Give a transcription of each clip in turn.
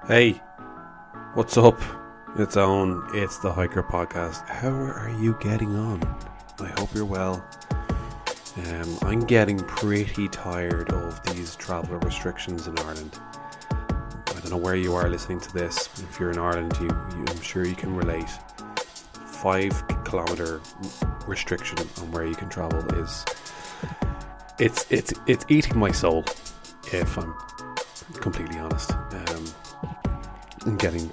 Hey, what's up? It's the HiiKER podcast. How are you getting on? I hope you're well. I'm getting pretty tired of these travel restrictions in Ireland. I don't know where you are listening to this. If you're in Ireland, I'm sure you can relate. 5-kilometer restriction on where you can travel is it's eating my soul, if I'm completely honest. I'm getting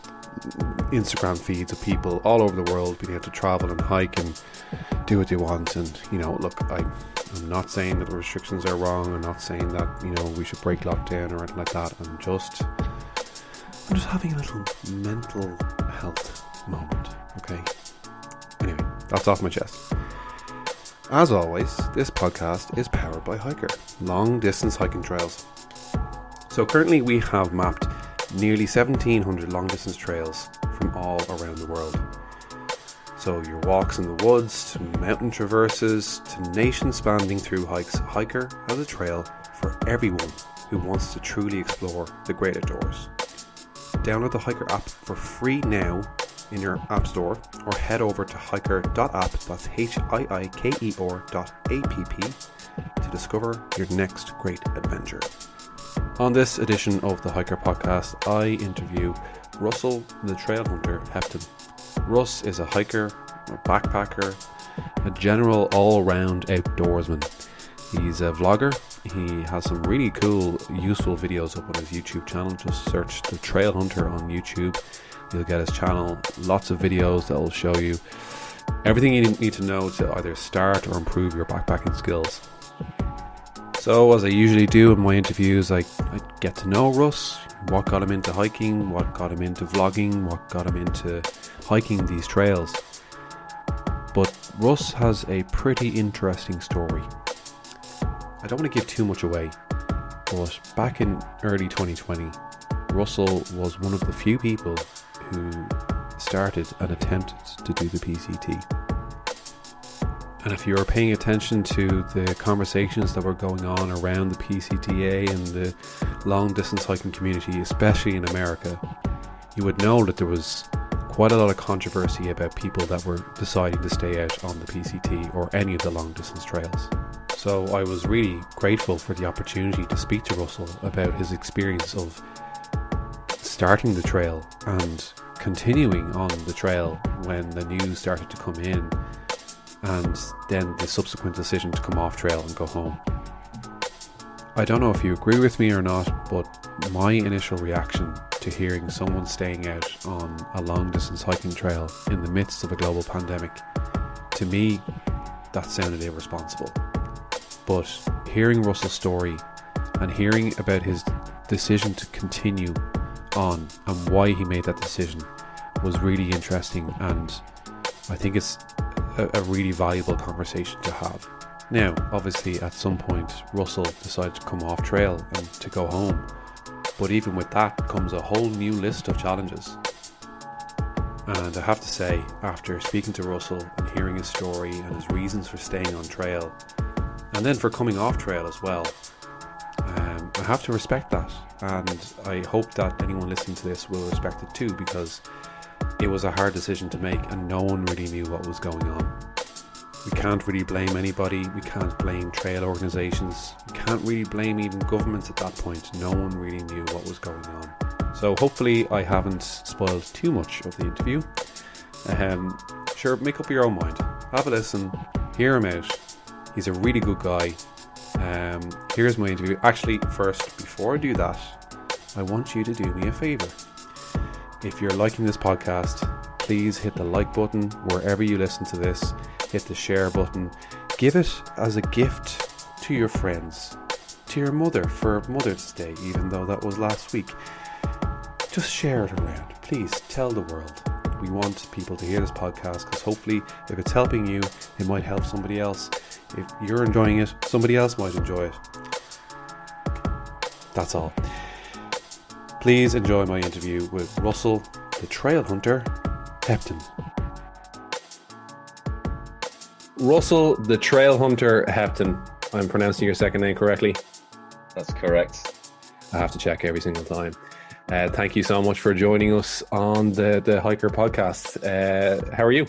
Instagram feeds of people all over the world being able to travel and hike and do what they want. And look, I'm not saying that the restrictions are wrong. I'm not saying that we should break lockdown or anything like that. I'm just having a little mental health moment. Okay. Anyway, that's off my chest. As always, this podcast is powered by HiiKER, long distance hiking trails. So currently we have mapped nearly 1,700 long distance trails from all around the world. So your walks in the woods, to mountain traverses, to nation spanning through hikes, HiiKER has a trail for everyone who wants to truly explore the great outdoors. Download the HiiKER app for free now in your app store, or head over to hiiker.app, that's HiiKER.app, to discover your next great adventure. On this edition of the HiiKER podcast, I interview Russell the Trailhunter Hepton. Russ is a hiker, a backpacker, a general all-round outdoorsman. He's a vlogger. He has some really cool, useful videos up on his YouTube channel. Just search the Trailhunter on YouTube. You'll get his channel. Lots of videos that will show you everything you need to know to either start or improve your backpacking skills. So, as I usually do in my interviews, I get to know Russ, what got him into hiking, what got him into vlogging, what got him into hiking these trails. But Russ has a pretty interesting story. I don't want to give too much away, but back in early 2020, Russell was one of the few people who started and attempted to do the PCT. And if you were paying attention to the conversations that were going on around the PCTA and the long distance hiking community, especially in America, you would know that there was quite a lot of controversy about people that were deciding to stay out on the PCT or any of the long distance trails. So I was really grateful for the opportunity to speak to Russell about his experience of starting the trail and continuing on the trail when the news started to come in, and then the subsequent decision to come off trail and go home. I don't know if you agree with me or not, but my initial reaction to hearing someone staying out on a long distance hiking trail in the midst of a global pandemic, to me, that sounded irresponsible. But hearing Russell's story and hearing about his decision to continue on and why he made that decision was really interesting, and I think it's a really valuable conversation to have. Now, obviously, at some point, Russell decided to come off trail and to go home. But even with that comes a whole new list of challenges. And I have to say, after speaking to Russell and hearing his story and his reasons for staying on trail, and then for coming off trail as well, I have to respect that. And I hope that anyone listening to this will respect it too, because it was a hard decision to make and no one really knew what was going on. We can't really blame anybody. We can't blame trail organisations. We can't really blame even governments at that point. No one really knew what was going on. So hopefully I haven't spoiled too much of the interview. Sure, make up your own mind. Have a listen. Hear him out. He's a really good guy. Here's my interview. Actually, first, before I do that, I want you to do me a favour. If you're liking this podcast, please hit the like button wherever you listen to this. Hit the share button. Give it as a gift to your friends, to your mother for Mother's Day, even though that was last week. Just share it around. Please tell the world. We want people to hear this podcast because hopefully if it's helping you, it might help somebody else. If you're enjoying it, somebody else might enjoy it. That's all. Please enjoy my interview with Russell the Trailhunter Hepton. Russell the Trailhunter Hepton. I'm pronouncing your second name correctly? That's correct. I have to check every single time. Thank you so much for joining us on the HiiKER podcast. How are you?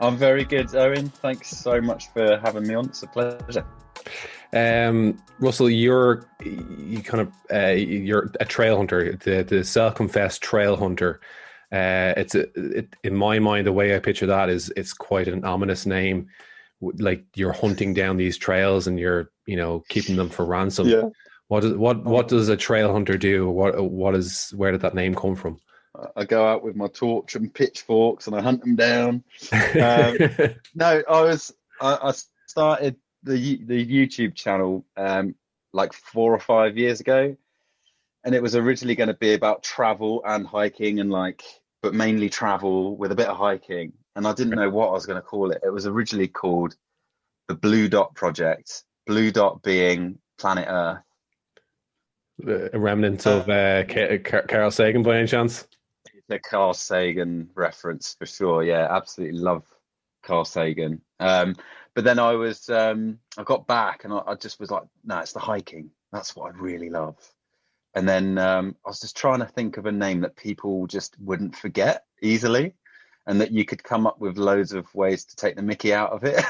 I'm very good, Owen. Thanks so much for having me on. It's a pleasure. Russell, you're a trail hunter, the self-confessed trail hunter. In my mind, the way I picture that is it's quite an ominous name. Like you're hunting down these trails and you're keeping them for ransom. Yeah. What does a trail hunter do? Where did that name come from? I go out with my torch and pitchforks and I hunt them down. No, I started the YouTube channel like 4 or 5 years ago, and it was originally going to be about travel and hiking but mainly travel with a bit of hiking. And I didn't know what I was going to call it. It was originally called the Blue Dot Project. Blue Dot being planet Earth. A remnant of Carl Sagan by any chance? It's a Carl Sagan reference for sure. Yeah, absolutely love Carl Sagan. But then I got back and I just was like, no, it's the hiking. That's what I really love. And then I was just trying to think of a name that people just wouldn't forget easily, and that you could come up with loads of ways to take the mickey out of it.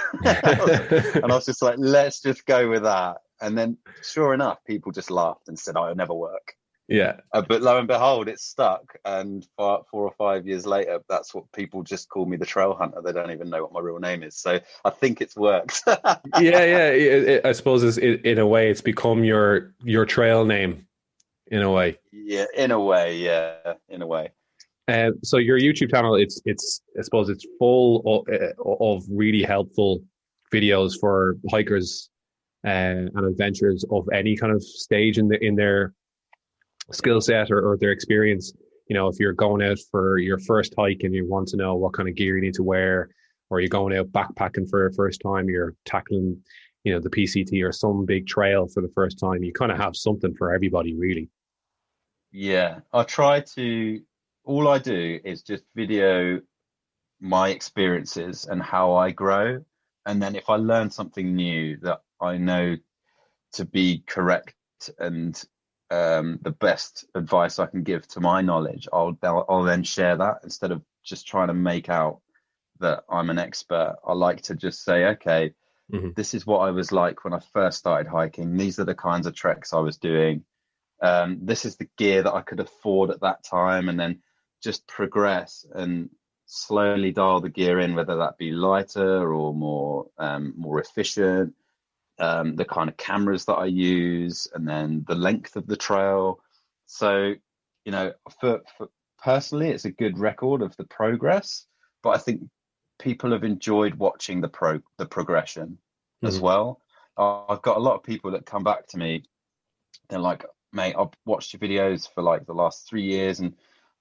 And I was just like, let's just go with that. And then sure enough, people just laughed and said, oh, it'll never work. Yeah. But lo and behold, it stuck. And 4 or 5 years later, that's what people just call me, the Trailhunter. They don't even know what my real name is. So I think it's worked. Yeah. I suppose in a way, it's become your trail name, in a way. Yeah, in a way. Yeah, in a way. So your YouTube channel, it's I suppose it's full of really helpful videos for hikers and adventurers of any kind of stage in their skill set or their experience. If you're going out for your first hike and you want to know what kind of gear you need to wear, or you're going out backpacking for the first time, you're tackling the PCT or some big trail for the first time, you kind of have something for everybody, really. Yeah, all I do is just video my experiences and how I grow. And then if I learn something new that I know to be correct and the best advice I can give to my knowledge, I'll then share that instead of just trying to make out that I'm an expert. I like to just say, okay, This is what I was like when I first started hiking. These are the kinds of treks I was doing. This is the gear that I could afford at that time, and then just progress and slowly dial the gear in, whether that be lighter or more efficient, the kind of cameras that I use, and then the length of the trail. So, for personally, it's a good record of the progress, but I think people have enjoyed watching the progression as well. I've got a lot of people that come back to me. They're like, mate, I've watched your videos for like the last 3 years, and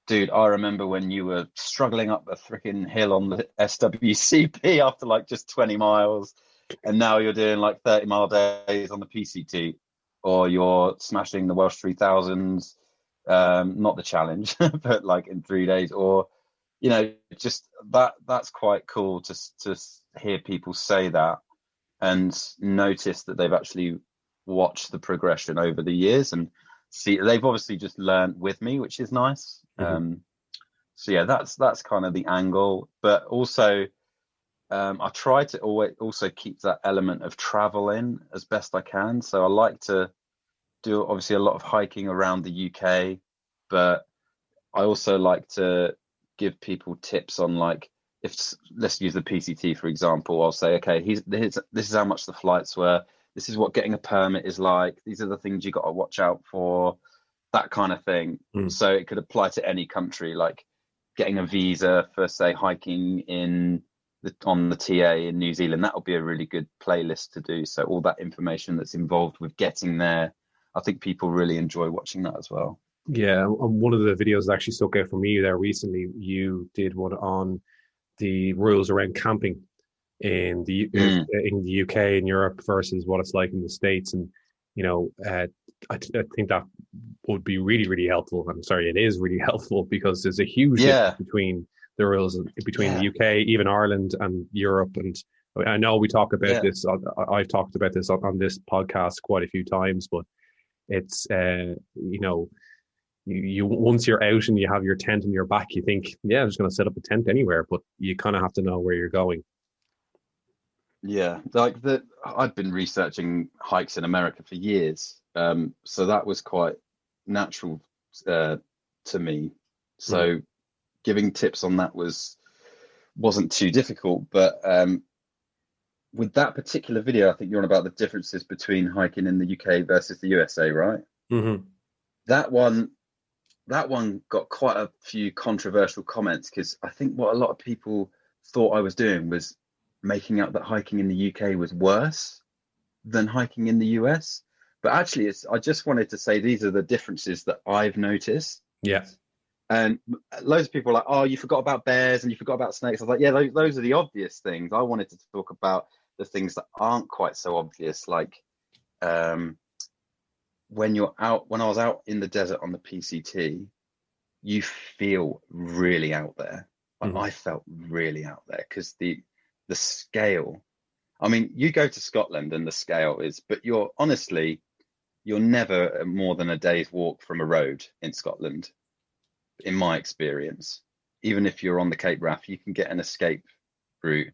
dude, I remember when you were struggling up the freaking hill on the SWCP after like just 20 miles, and now you're doing like 30-mile days on the PCT, or you're smashing the Welsh 3000s, not the challenge, but like in 3 days, or just that's quite cool to hear people say that and notice that they've actually watched the progression over the years and see they've obviously just learned with me, which is nice. So yeah, that's kind of the angle, but also I try to always also keep that element of travel in as best I can. So I like to do obviously a lot of hiking around the UK, but I also like to give people tips on, like, if let's use the PCT for example. I'll say, okay, this is how much the flights were. This is what getting a permit is like. These are the things you got to watch out for, that kind of thing. So it could apply to any country, like getting a visa for, say, hiking on the TA in New Zealand. That would be a really good playlist to do. So all that information that's involved with getting there, I think people really enjoy watching that as well. Yeah, one of the videos that actually stuck out for me there recently, you did one on the rules around camping in the UK and Europe versus what it's like in the States. And I think that would be really, really helpful. I'm sorry, it is really helpful, because there's a huge difference between the rules between the UK, even Ireland, and Europe. And I know we talk about this. I've talked about this on this podcast quite a few times, but it's you once you're out and you have your tent in your back, you think, yeah, I'm just going to set up a tent anywhere, but you kind of have to know where you're going. Yeah, I'd been researching hikes in America for years, so that was quite natural to me. Mm. So giving tips on that wasn't too difficult. But with that particular video, I think you're on about the differences between hiking in the UK versus the USA, right? Mm-hmm. That one, that one got quite a few controversial comments because I think what a lot of people thought I was doing was making out that hiking in the UK was worse than hiking in the US. But actually, I just wanted to say these are the differences that I've noticed. Yeah. And loads of people are like, oh, you forgot about bears and you forgot about snakes. I was like, yeah, those are the obvious things. I wanted to talk about the things that aren't quite so obvious, like um, when I was out in the desert on the PCT, you feel really out there. Mm-hmm. I felt really out there because the scale. I mean, you go to Scotland and the scale is, but you're never more than a day's walk from a road in Scotland, in my experience. Even if you're on the Cape Wrath, you can get an escape route.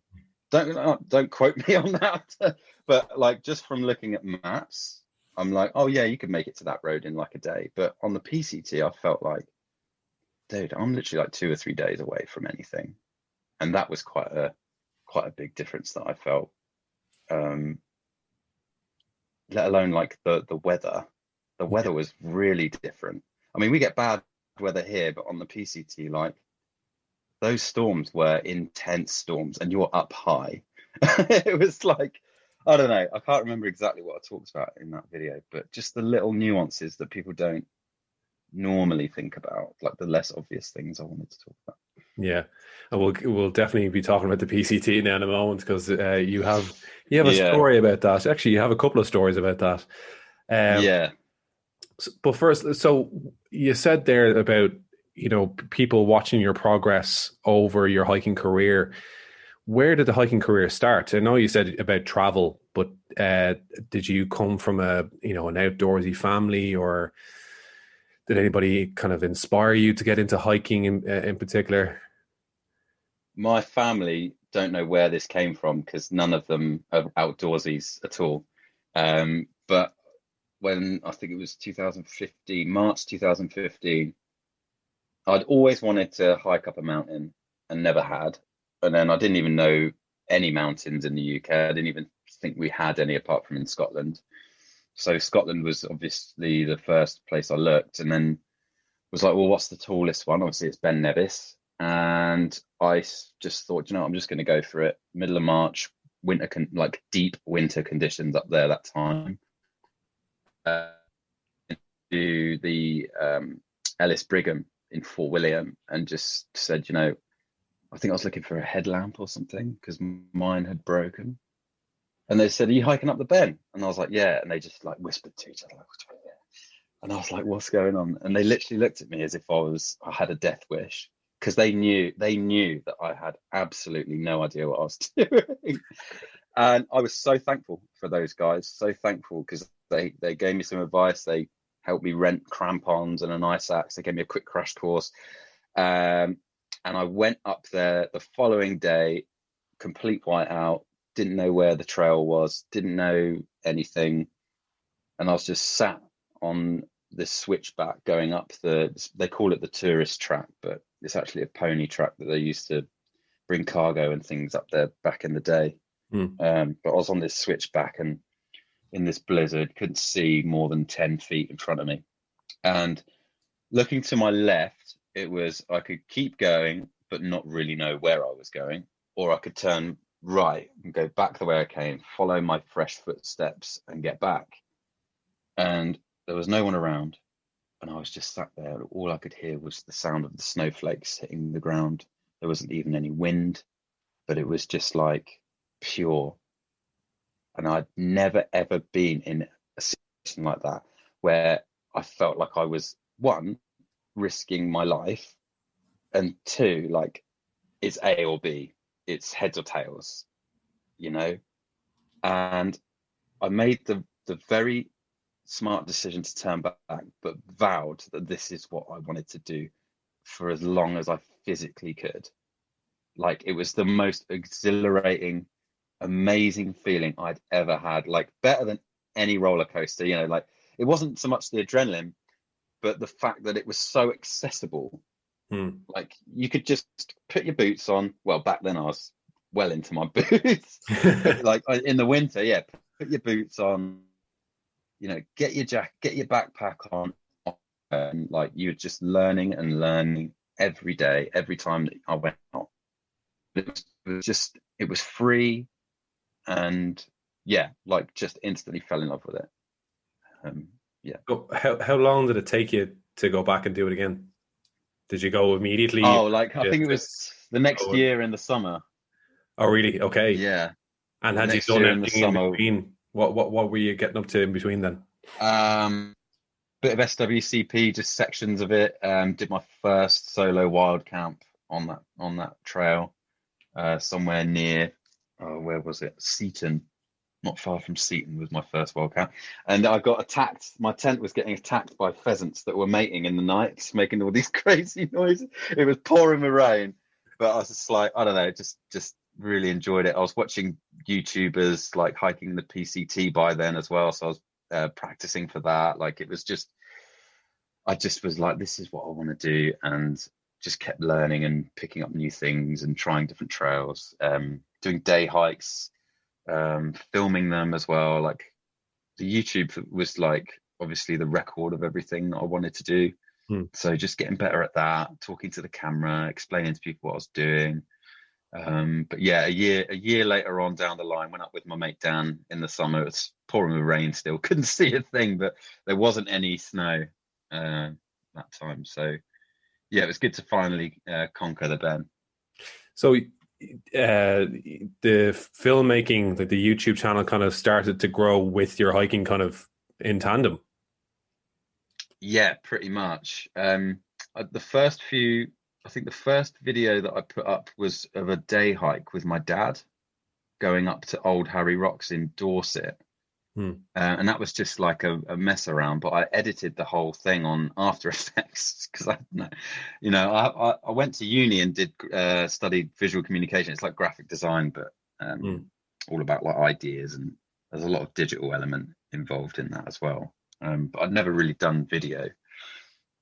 Don't quote me on that, but like just from looking at maps, I'm like, oh yeah, you could make it to that road in like a day. But on the PCT, I felt like, dude, I'm literally like 2 or 3 days away from anything, and that was quite a big difference that I felt. Um, let alone like the weather. The weather was really different. I mean, we get bad weather here, but on the PCT, like those storms were intense storms, and you're up high. It was like, I don't know, I can't remember exactly what I talked about in that video, but just the little nuances that people don't normally think about, like the less obvious things I wanted to talk about. Yeah, and we'll definitely be talking about the PCT now in a moment because you have a Yeah, story about that. Actually, you have a couple of stories about that. Um, yeah. but first, so you said there about people watching your progress over your hiking career. Where did the hiking career start? I know you said about travel, but did you come from an outdoorsy family, or did anybody kind of inspire you to get into hiking in particular? My family don't know where this came from because none of them are outdoorsies at all. But when I think it was 2015, March 2015, I'd always wanted to hike up a mountain and never had. And then I didn't even know any mountains in the UK. I didn't even think we had any apart from in Scotland. So Scotland was obviously the first place I looked, and then was like, well, what's the tallest one? Obviously, it's Ben Nevis. And just thought, I'm just going to go for it. Middle of March, like deep winter conditions up there that time. To the Ellis Brigham in Fort William and just said, I think I was looking for a headlamp or something because mine had broken. And they said, are you hiking up the Ben? And I was like, yeah. And they just like whispered to each other, like, and I was like, what's going on? And they literally looked at me as if I had a death wish because they knew that I had absolutely no idea what I was doing. And I was so thankful for those guys, so thankful because they gave me some advice. They helped me rent crampons and an ice axe. They gave me a quick crash course. And I went up there the following day, complete whiteout, didn't know where the trail was, didn't know anything. And I was just sat on this switchback going up they call it the tourist track, but it's actually a pony track that they used to bring cargo and things up there back in the day. But I was on this switchback and in this blizzard, couldn't see more than 10 feet in front of me. And looking to my left, I could keep going, but not really know where I was going, or I could turn right and go back the way I came, follow my fresh footsteps and get back. And there was no one around. And I was just sat there. All I could hear was the sound of the snowflakes hitting the ground. There wasn't even any wind, but it was just like pure. And I'd never, ever been in a situation like that where I felt like I was, one, risking my life, and two, like it's A or B, it's heads or tails, And I made the very smart decision to turn back, but vowed that this is what I wanted to do for as long as I physically could. Like, it was the most exhilarating, amazing feeling I'd ever had, like better than any roller coaster, you know. Like, it wasn't so much the adrenaline, but the fact that it was so accessible. Like, you could just put your boots on. Well, back then I was well into my boots. But like in the winter, yeah, put your boots on, you know, get your jacket, get your backpack on, and like, you're just learning and learning every day, every time that I went out. It was free, and yeah, like, just instantly fell in love with it. Yeah. How long did it take you to go back and do it again? Did you go immediately? Oh, like, I think it was the next year in the summer. Oh, really? Okay. Yeah. And had you Next done year in the anything in summer. between? What were you getting up to in between then? Bit of SWCP, just sections of it. Did my first solo wild camp on that trail, somewhere near, where was it? Seaton. Not far from Seaton was my first wild camp. And I got attacked. My tent was getting attacked by pheasants that were mating in the night, making all these crazy noises. It was pouring with rain, but I was just like, I don't know, just really enjoyed it. I was watching YouTubers like hiking the PCT by then as well, so I was practicing for that. Like, it was just, I just was like, this is what I want to do, and just kept learning and picking up new things and trying different trails, doing day hikes, filming them as well. Like, the YouTube was like obviously the record of everything that I wanted to do. So just getting better at that, talking to the camera, explaining to people what I was doing. But yeah, a year later on down the line, went up with my mate Dan in the summer. It was pouring with rain still, couldn't see a thing, but there wasn't any snow that time. So yeah, it was good to finally conquer the Ben. So the filmmaking, the YouTube channel kind of started to grow with your hiking kind of in tandem. Yeah, pretty much. The first few, I think the first video that I put up was of a day hike with my dad going up to Old Harry Rocks in Dorset. And that was just like a mess around, but I edited the whole thing on After Effects because I went to uni and did studied visual communication. It's like graphic design, but all about like ideas, and there's a lot of digital element involved in that as well. But I'd never really done video.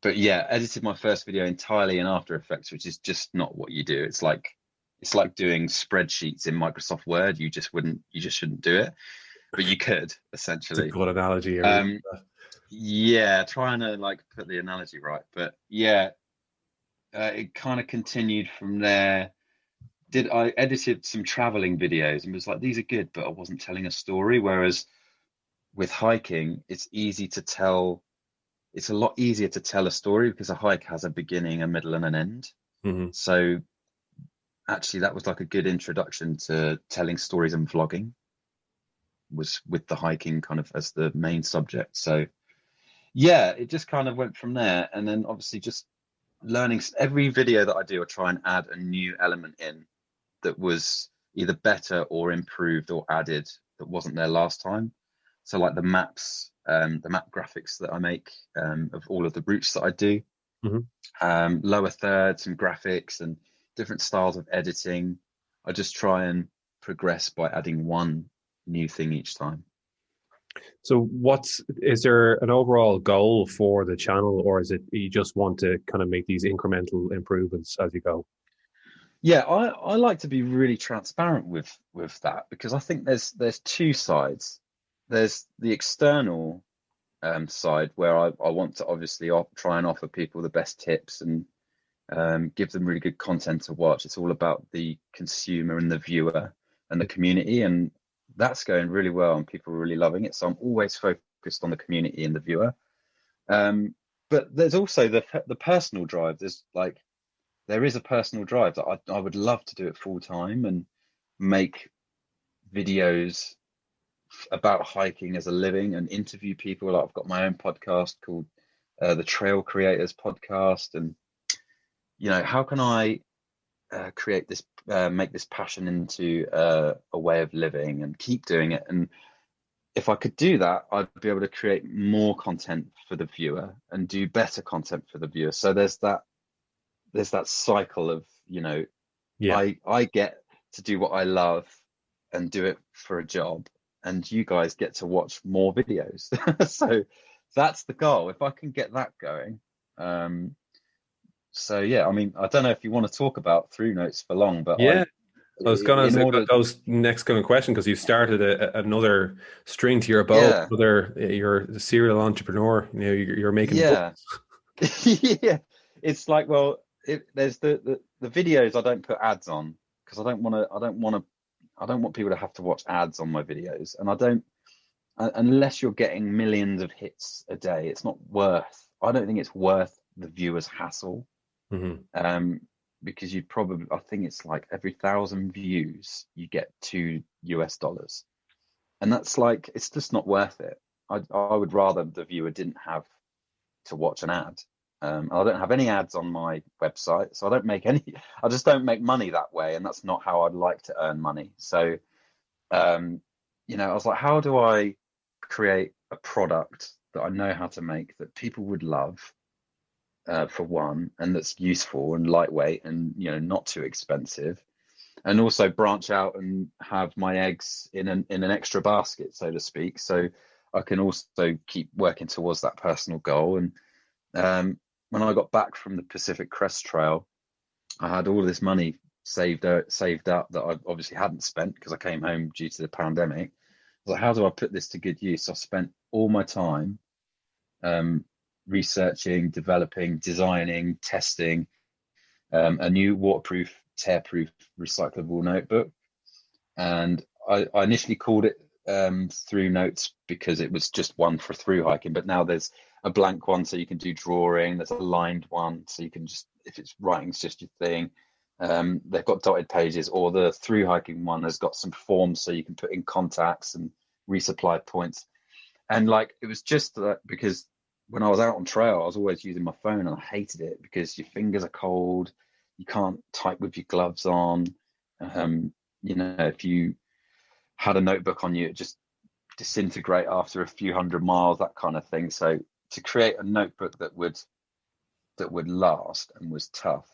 But yeah, edited my first video entirely in After Effects, which is just not what you do. It's like doing spreadsheets in Microsoft Word. You just shouldn't do it. But you could, essentially. It's a good analogy. Yeah, trying to like put the analogy right. But yeah, it kind of continued from there. I edited some traveling videos and was like, these are good, but I wasn't telling a story. Whereas with hiking, it's a lot easier to tell a story because a hike has a beginning, a middle, and an end. So actually, that was like a good introduction to telling stories and vlogging, was with the hiking kind of as the main subject. So yeah, it just kind of went from there. And then obviously just learning. Every video that I do, I try and add a new element in that was either better or improved or added that wasn't there last time. So like the maps, the map graphics that I make of all of the routes that I do, lower thirds and graphics and different styles of editing. I just try and progress by adding one new thing each time. So is there an overall goal for the channel, or is it you just want to kind of make these incremental improvements as you go? Yeah, I like to be really transparent with that, because I think there's two sides. There's the external side where I want to obviously try and offer people the best tips and give them really good content to watch. It's all about the consumer and the viewer and the community, and that's going really well and people are really loving it. So I'm always focused on the community and the viewer. But there's also the personal drive. There is a personal drive that I would love to do it full time and make videos about hiking as a living and interview people. Like, I've got my own podcast called the Trail Creators Podcast, and how can I create this, make this passion into a way of living and keep doing it. And if I could do that, I'd be able to create more content for the viewer and do better content for the viewer. So there's that cycle of, Yeah. I get to do what I love and do it for a job, and you guys get to watch more videos. So that's the goal. If I can get that going. So yeah, I mean, I don't know if you want to talk about through notes for long, but Yeah. I was gonna in say order, that was next kind of question because you started another string to your bow. yeah, Another, you're a serial entrepreneur. You're making books. yeah, yeah. It's like, well, there's the videos I don't put ads on because I don't want people to have to watch ads on my videos, and I don't unless you're getting millions of hits a day. It's not worth. I don't think it's worth the viewer's hassle. Hmm. Because I think it's like every 1,000 views you get $2, and that's like, it's just not worth it. I would rather the viewer didn't have to watch an ad. I don't have any ads on my website, so I don't make any. I just don't make money that way, and that's not how I'd like to earn money. So, I was like, how do I create a product that I know how to make that people would love, for one, and that's useful and lightweight and not too expensive, and also branch out and have my eggs in an extra basket, so to speak, so I can also keep working towards that personal goal. And when I got back from the Pacific Crest Trail, I had all of this money saved up that I obviously hadn't spent because I came home due to the pandemic. I was like, how do I put this to good use? So I spent all my time researching, developing, designing, testing a new waterproof, tear-proof, recyclable notebook. And I initially called it Through Notes because it was just one for through hiking. But now there's a blank one so you can do drawing. There's a lined one so you can just, if it's writing's just your thing. They've got dotted pages, or the through hiking one has got some forms so you can put in contacts and resupply points. And like, it was just that because when I was out on trail, I was always using my phone, and I hated it because your fingers are cold. You can't type with your gloves on. If you had a notebook on you, it just disintegrate after a few hundred miles, that kind of thing. So to create a notebook that would last and was tough,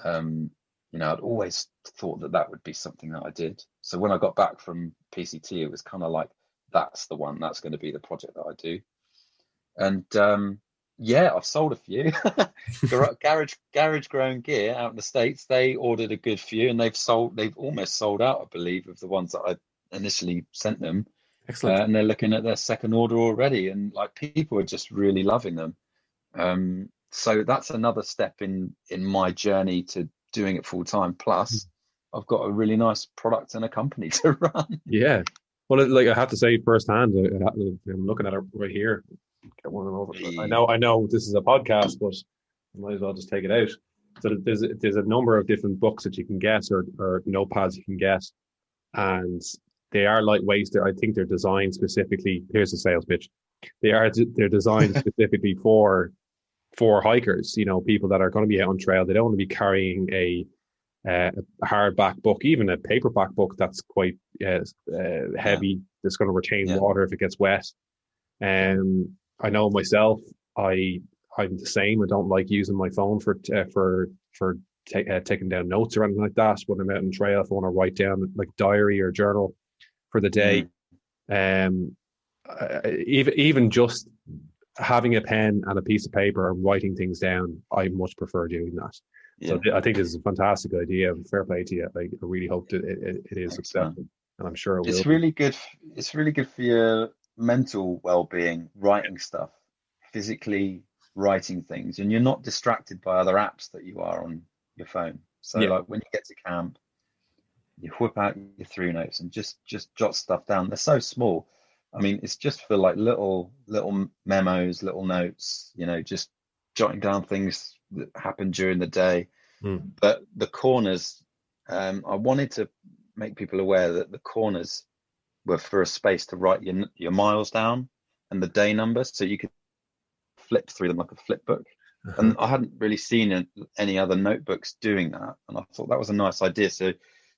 I'd always thought that would be something that I did. So when I got back from PCT, it was kind of like, that's the one, that's going to be the project that I do. And yeah, I've sold a few. Garage grown gear out in the States, they ordered a good few, and they've almost sold out, I believe, of the ones that I initially sent them. Excellent. And they're looking at their second order already, and like, people are just really loving them. So that's another step in my journey to doing it full time. Plus, I've got a really nice product and a company to run. Yeah. Well, like I have to say firsthand, I'm looking at it right here. Get one of them over. I know this is a podcast, but I might as well just take it out. So there's a number of different books that you can get, or notepads you can get, and they are lightweight. I think they're designed specifically. Here's the sales pitch. They're designed specifically for hikers. People that are going to be out on trail. They don't want to be carrying a hardback book, even a paperback book that's quite heavy. That's going to retain water if it gets wet. I know myself. I'm the same. I don't like using my phone for taking down notes or anything like that. When I'm out on trail, if I want to write down like diary or journal for the day, even just having a pen and a piece of paper and writing things down, I much prefer doing that. So I think this is a fantastic idea. Fair play to you. I really hope that it is successful, and I'm sure it will. It's really good. It's really good for your mental well-being, writing stuff, physically writing things, and you're not distracted by other apps that you are on your phone. So like, when you get to camp, you whip out your through notes and just jot stuff down. They're so small. I mean, it's just for like little memos, little notes, just jotting down things that happen during the day. But the corners, I wanted to make people aware that the corners were for a space to write your miles down and the day numbers, so you could flip through them like a flip book. And I hadn't really seen any other notebooks doing that, and I thought that was a nice idea. So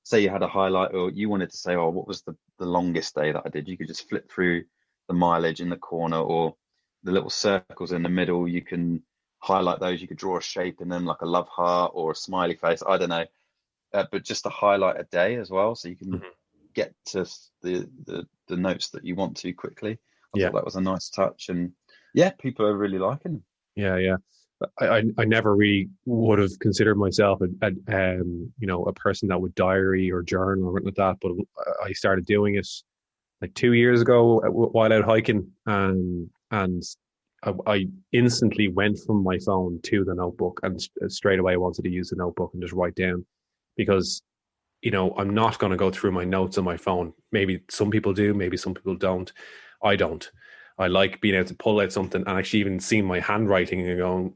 say you had a highlight, or you wanted to say, oh, what was the longest day that I did? You could just flip through the mileage in the corner, or the little circles in the middle. You can highlight those. You could draw a shape in them, like a love heart or a smiley face. I don't know, but just to highlight a day as well, so you can get to the notes that you want to quickly. I thought that was a nice touch, and yeah, people are really liking them. Yeah. I never really would have considered myself a person that would diary or journal or anything like that, but I started doing it like 2 years ago while out hiking, and I instantly went from my phone to the notebook, and straight away wanted to use the notebook and just write down, because I'm not going to go through my notes on my phone. Maybe some people do, maybe some people don't. I don't. I like being able to pull out something and actually even seeing my handwriting and going,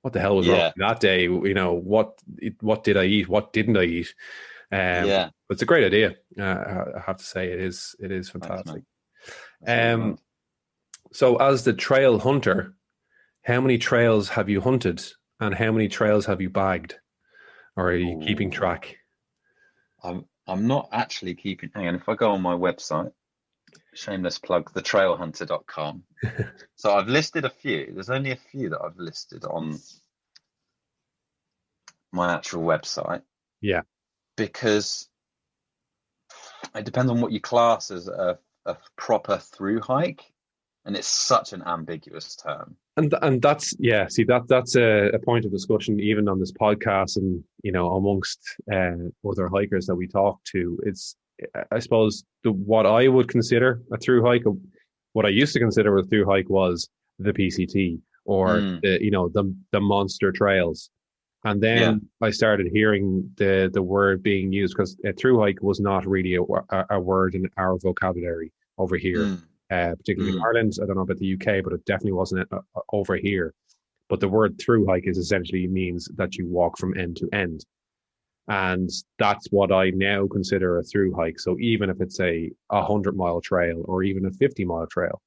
what the hell was wrong that day? What did I eat? What didn't I eat? But it's a great idea. I have to say it is fantastic. So as the trail hunter, how many trails have you hunted, and how many trails have you bagged? Or are you keeping track? I'm not actually keeping. Hang on, if I go on my website, shameless plug, thetrailhunter.com. So I've listed a few. There's only a few that I've listed on my actual website. Yeah. Because it depends on what you class as a proper through hike. And it's such an ambiguous term. And that's, that's a point of discussion even on this podcast, and, amongst other hikers that we talk to. It's, I suppose, what I would consider a through hike, what I used to consider a through hike was the PCT or the monster trails. And then I started hearing the word being used, because a through hike was not really a word in our vocabulary over here. Particularly in Ireland. I don't know about the UK, but it definitely wasn't over here. But the word through hike is essentially means that you walk from end to end. And that's what I now consider a through hike. So even if it's a 100-mile trail or even a 50-mile trail,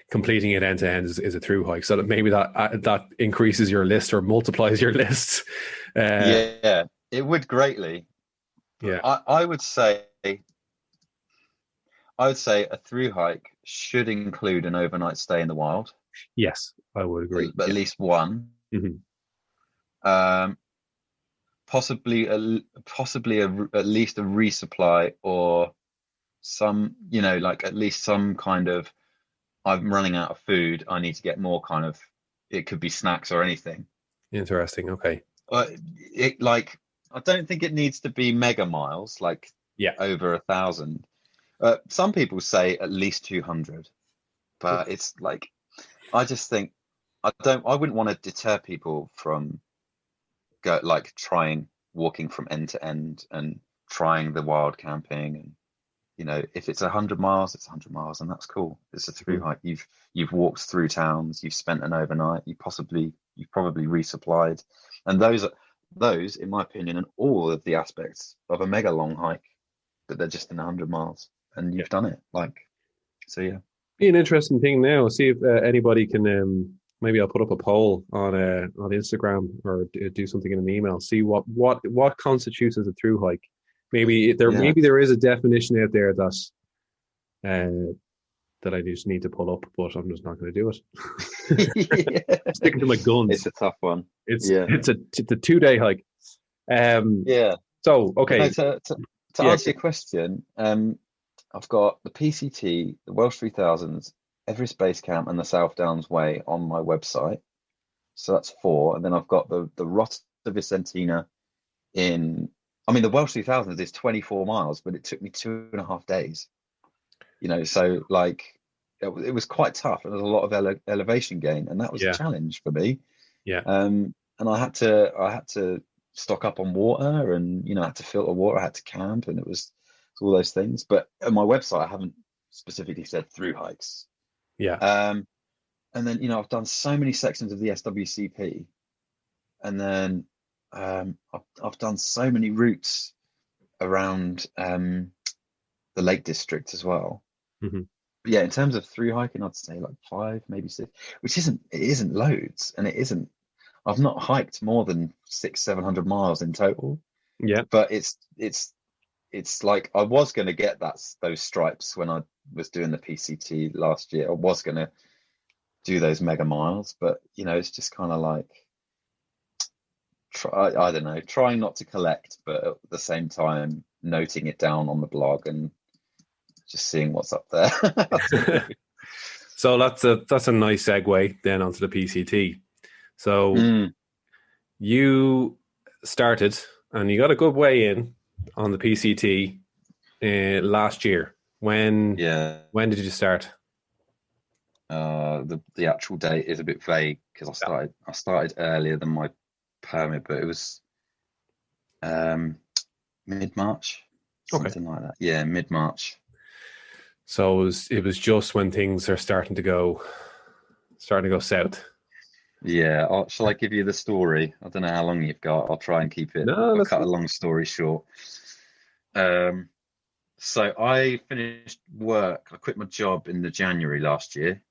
completing it end to end is a through hike. So that maybe that increases your list or multiplies your list. It would greatly. Yeah. I would say a through hike should include an overnight stay in the wild. Yes, I would agree. At least one. Possibly at least a resupply, or some, like at least some kind of, I'm running out of food, I need to get more kind of, it could be snacks or anything. Interesting. Okay. I don't think it needs to be mega miles, like over 1,000. Some people say at least 200, but it's like, I just think I wouldn't want to deter people from trying walking from end to end and trying the wild camping. And if it's 100 miles, it's 100 miles, and that's cool. It's a through hike. You've walked through towns, you've spent an overnight, you've probably resupplied, and those in my opinion, and all of the aspects of a mega long hike, but they're just in 100 miles. And you've done it, Be an interesting thing now. See if anybody can. Maybe I'll put up a poll on Instagram, or do something in an email. See what constitutes as a through hike. Maybe there is a definition out there that I just need to pull up, but I'm just not going to do it. Sticking to my guns. It's a tough one. It's a 2-day hike. So okay. To answer your question, I've got the PCT, the Welsh 3000s, Everest Base Camp, and the South Downs Way on my website. So that's 4. And then I've got the Rota Vicentina the Welsh 3000s is 24 miles, but it took me 2.5 days. So it was quite tough. And there was a lot of elevation gain, and that was a challenge for me. Yeah. And I had to stock up on water, and I had to filter water, I had to camp, and it was all those things. But on my website, I haven't specifically said through hikes. And then I've done so many sections of the SWCP, and then I've done so many routes around the Lake District as well. But yeah, in terms of through hiking, I'd say 5, maybe 6, which isn't loads, and it isn't. I've not hiked more than 600-700 miles in total. Yeah. But it's like I was going to get those stripes when I was doing the PCT last year. I was going to do those mega miles, but it's just kind of like I don't know, trying not to collect, but at the same time noting it down on the blog and just seeing what's up there. So that's a nice segue then onto the PCT. So you started and you got a good way in on the PCT last year. When did you start? The actual date is a bit vague because I started earlier than my permit, but it was mid-March, something like that. Yeah, mid-March. So it was just when things are starting to go south. Yeah. Shall I give you the story? I don't know how long you've got. I'll try and keep it. No, I'll cut a long story short. So I finished work. I quit my job in the January last year,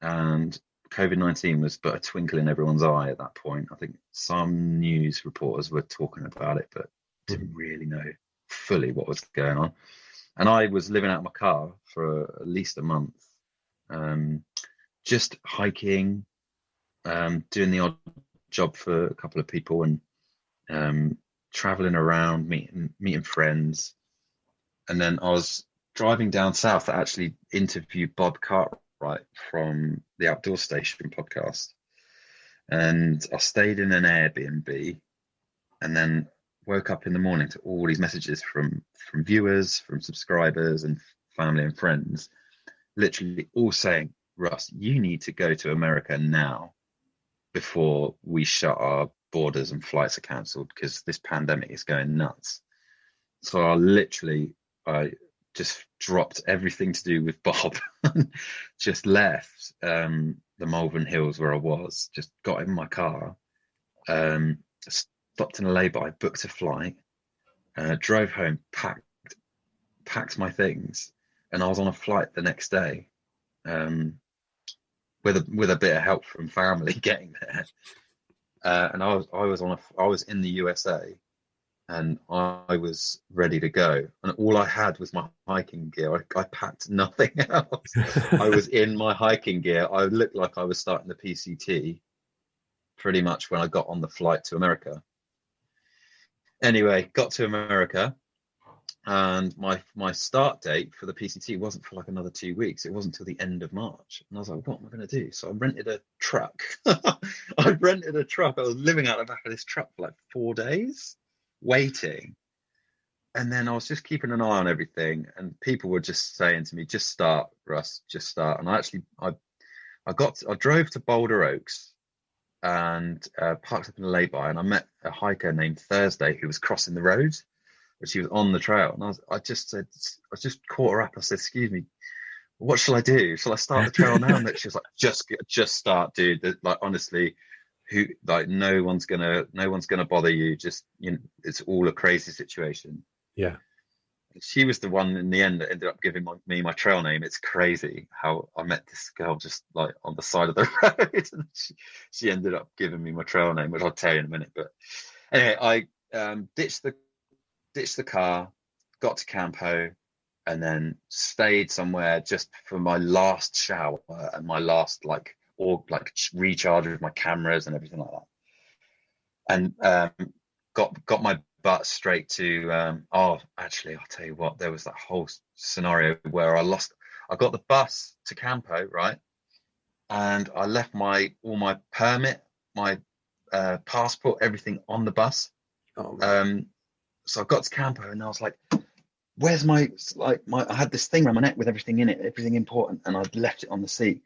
and COVID-19 was but a twinkle in everyone's eye at that point. I think some news reporters were talking about it, but didn't really know fully what was going on. And I was living out of my car for at least a month, just hiking, doing the odd job for a couple of people, and traveling around, meeting friends. And then I was driving down south to actually interview Bob Cartwright from the Outdoor Station podcast. And I stayed in an Airbnb and then woke up in the morning to all these messages from viewers, from subscribers and family and friends, literally all saying, Russ, you need to go to America now before we shut our borders and flights are cancelled because this pandemic is going nuts. So I just dropped everything to do with Bob, just left the Malvern Hills where I was, just got in my car, stopped in a lay-by, booked a flight, drove home, packed my things, and I was on a flight the next day, with a bit of help from family getting there. And I was in the USA, and I was ready to go. And all I had was my hiking gear. I packed nothing else. I was in my hiking gear. I looked like I was starting the PCT pretty much when I got on the flight to America. Anyway, got to America, and my start date for the PCT wasn't for like another 2 weeks. It wasn't until the end of March. And I was like, what am I going to do? So I rented a truck. I was living out the back of this truck for like 4 days, waiting. And then I was just keeping an eye on everything. And people were just saying to me, just start, Russ, just start. And I drove to Boulder Oaks and parked up in a lay-by, and I met a hiker named Thursday who was crossing the road, but she was on the trail. And I just caught her up. I said, excuse me, what shall I do? Shall I start the trail now? And she was like, just start, dude. Like, honestly, no one's gonna bother you. Just, it's all a crazy situation. Yeah. She was the one in the end that ended up giving me my trail name. It's crazy how I met this girl just like on the side of the road. And she ended up giving me my trail name, which I'll tell you in a minute. But anyway, I ditched the car, got to Campo, and stayed somewhere just for my last shower and my last recharge of my cameras and everything like that. And got my butt straight to actually, I'll tell you what, there was that whole scenario where I got the bus to Campo, right? And I left all my permit, my passport, everything on the bus. So I got to Campo and I was like, where's my I had this thing around my neck with everything in it, everything important, and I'd left it on the seat.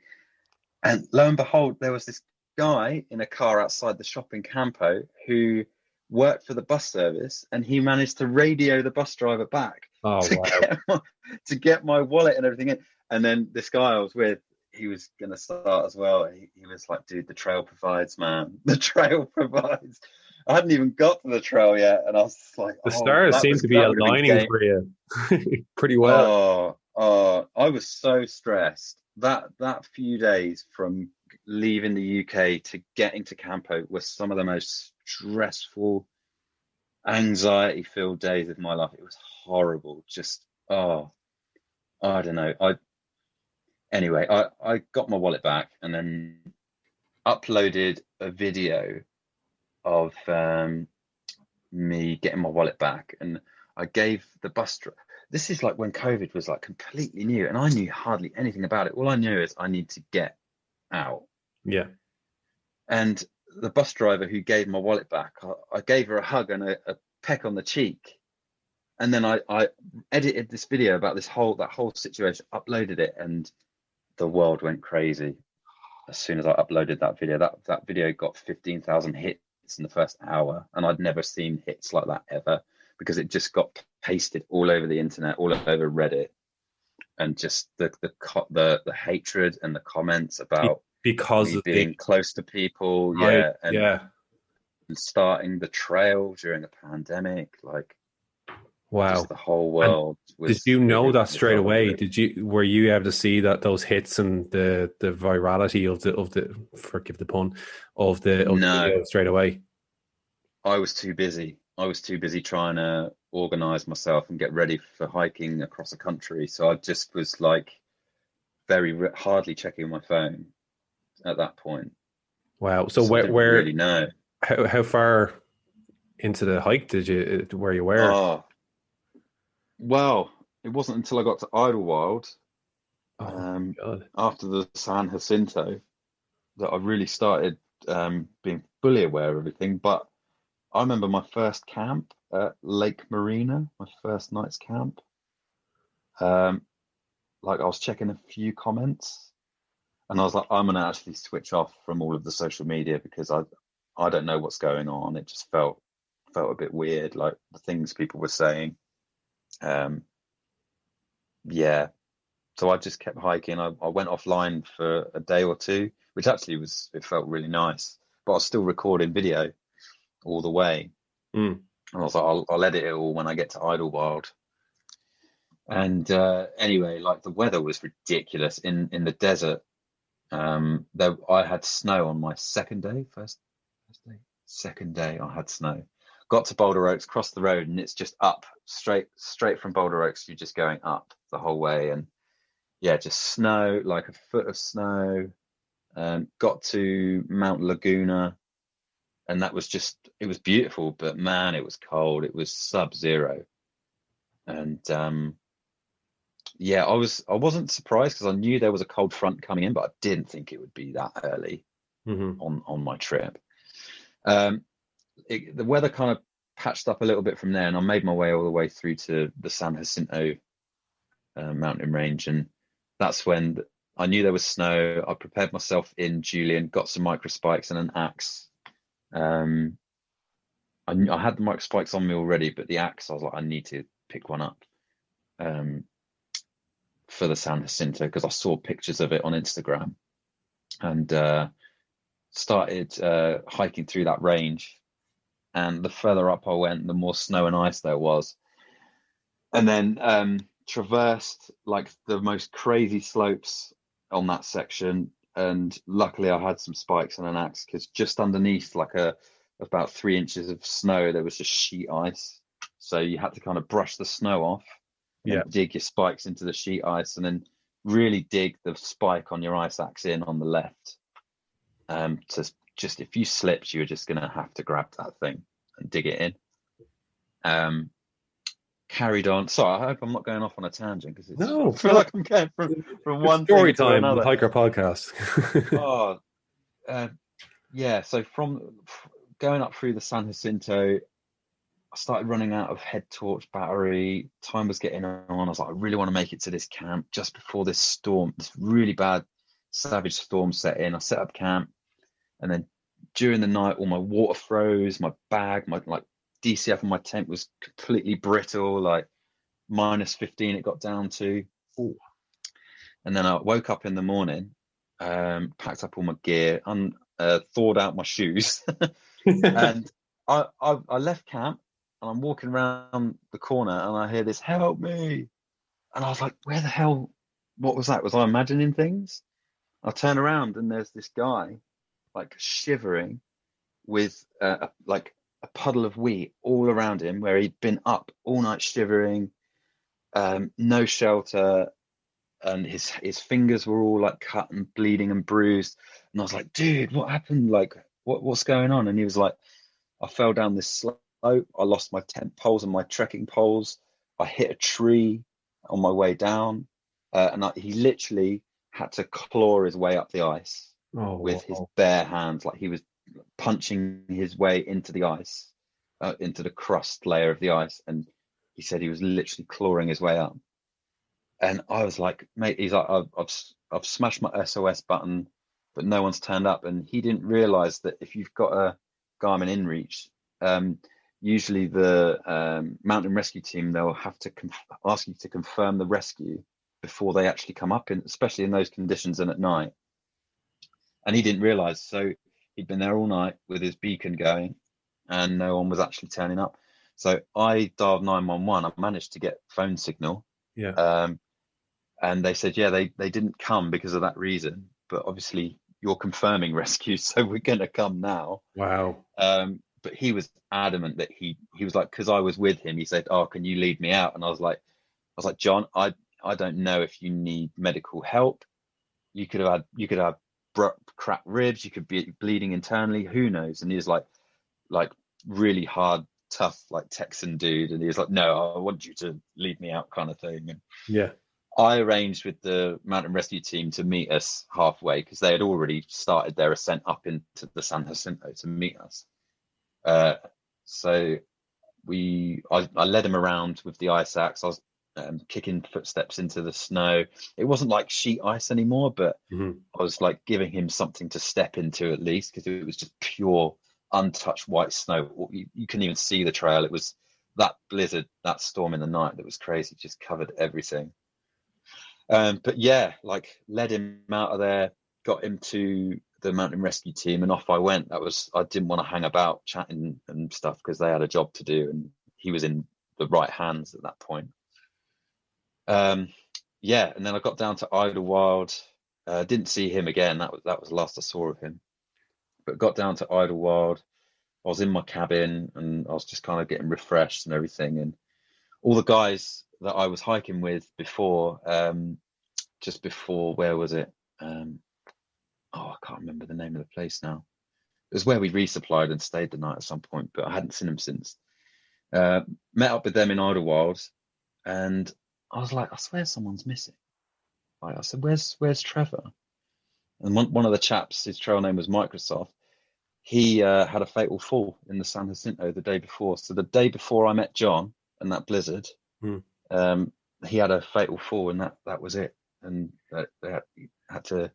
And lo and behold, there was this guy in a car outside the shop in Campo who worked for the bus service, and he managed to radio the bus driver back to get my wallet and everything in. And then this guy I was with, he was going to start as well. He was like, dude, the trail provides, man. The trail provides. I hadn't even got to the trail yet, and I was like, the stars seem to be aligning for you pretty well. I was so stressed. That few days from leaving the UK to getting to Campo was some of the most stressful anxiety-filled days of my life. It was horrible. Just, oh, I don't know. Anyway, I got my wallet back and then uploaded a video of me getting my wallet back, and I gave the bus driver. This is like when COVID was like completely new, and I knew hardly anything about it. All I knew is I need to get out. Yeah. And the bus driver who gave my wallet back, I gave her a hug and a peck on the cheek. And then I edited this video about that whole situation, uploaded it, and the world went crazy. As soon as I uploaded that video, that video got 15,000 hits in the first hour, and I'd never seen hits like that ever, because it just got pasted all over the internet, all over Reddit, and just the hatred and the comments about because me of being close to people, right, and starting the trail during a pandemic, like, wow, just the whole world was. Did you know that was straight away? it. Were you able to see that those hits and the virality of the forgive the pun of the No, video straight away? I was too busy. I was too busy trying to organize myself and get ready for hiking across the country. So I just was like hardly checking my phone at that point. Wow. So I didn't really know. How far into the hike were you? Oh, well, it wasn't until I got to Idlewild, God. after the San Jacinto, that I really started being fully aware of everything. But I remember my first camp at Lake Marina, my first night's camp. Like, I was checking a few comments, and I was like, I'm gonna actually switch off from all of the social media, because I don't know what's going on. It just felt a bit weird, like the things people were saying. Yeah. So I just kept hiking. I went offline for a day or two, which actually it felt really nice. But I was still recording video all the way. Mm. And I was like, I'll edit it all when I get to Idlewild. And anyway, like, the weather was ridiculous in the desert. I had snow on my second day. Second day I had snow. Got to Boulder Oaks, crossed the road, and it's just up, straight from Boulder Oaks. You're just going up the whole way, and yeah, just snow, like a foot of snow. Got to Mount Laguna, and it was beautiful, but man, it was cold. It was sub-zero. And yeah, I wasn't surprised, because I knew there was a cold front coming in, but I didn't think it would be that early on my trip. The weather kind of patched up a little bit from there, and I made my way all the way through to the San Jacinto mountain range, and that's when I knew there was snow. I prepared myself in Julian, got some micro spikes and an axe. I had the micro spikes on me already, but the axe, I was like, I need to pick one up for the San Jacinto, because I saw pictures of it on Instagram, and started hiking through that range. And the further up I went, the more snow and ice there was. And then traversed like the most crazy slopes on that section. And luckily I had some spikes and an axe, because just underneath like about 3 inches of snow, there was just sheet ice. So you had to kind of brush the snow off and dig your spikes into the sheet ice, and then really dig the spike on your ice axe in on the left. To just, if you slipped, you were just going to have to grab that thing and dig it in. Carried on. Sorry, I hope I'm not going off on a tangent, because No, I feel like I'm going from one story thing to time, another. the HiiKER podcast. Yeah. So from going up through the San Jacinto, I started running out of head torch battery. Time was getting on. I was like, I really want to make it to this camp just before this storm, this really bad, savage storm set in. I set up camp, and then during the night, all my water froze. My bag, my DCF on my tent was completely brittle, like -15 it got down to. Ooh. And then I woke up in the morning, packed up all my gear, thawed out my shoes, and I left camp, and I'm walking around the corner, and I hear this, "Help me!" And I was like, "Where the hell? What was that? Was I imagining things?" I turn around, and there's this guy, like, shivering with like a puddle of wheat all around him where he'd been up all night shivering, no shelter, and his fingers were all like cut and bleeding and bruised. And I was like, dude, what happened? Like, what's going on? And he was like, I fell down this slope. I lost my tent poles and my trekking poles. I hit a tree on my way down, he literally had to claw his way up the ice with his bare hands, like he was punching his way into the ice, into the crust layer of the ice. And he said he was literally clawing his way up. And I was like, mate, he's like, I've smashed my SOS button, but no one's turned up. And he didn't realize that if you've got a Garmin InReach, usually the mountain rescue team, they'll have to ask you to confirm the rescue before they actually come up, especially in those conditions and at night. And he didn't realize. So he'd been there all night with his beacon going and no one was actually turning up. So I dialed 911. I managed to get phone signal. Yeah. And they said, yeah, they didn't come because of that reason. But obviously you're confirming rescue, so we're going to come now. Wow. But he was adamant that he was like, because I was with him, he said, oh, can you lead me out? And I was like, John, I don't know if you need medical help. You could have cracked ribs. You could be bleeding internally. Who knows? And he was like really hard, tough, like Texan dude. And he was like, no, I want you to lead me out, kind of thing. And yeah, I arranged with the mountain rescue team to meet us halfway because they had already started their ascent up into the San Jacinto to meet us. So I led him around with the ice axe. I was kicking footsteps into the snow. It wasn't like sheet ice anymore, but I was like giving him something to step into at least, because it was just pure untouched white snow. You couldn't even see the trail. It was that blizzard, that storm in the night that was crazy, just covered everything. But yeah, like led him out of there, got him to the mountain rescue team, and off I went. I didn't want to hang about chatting and stuff because they had a job to do, and he was in the right hands at that point. Yeah, and then I got down to Idlewild. Didn't see him again. That was the last I saw of him. But got down to Idlewild. I was in my cabin and I was just kind of getting refreshed and everything. And all the guys that I was hiking with before, just before, where was it? I can't remember the name of the place now. It was where we resupplied and stayed the night at some point, but I hadn't seen them since. Met up with them in Idlewild, and I was like, I swear someone's missing. Like, I said, where's Trevor? And one of the chaps, his trail name was Microsoft. He had a fatal fall in the San Jacinto the day before. So the day before I met John and that blizzard, he had a fatal fall, and that was it. And they had to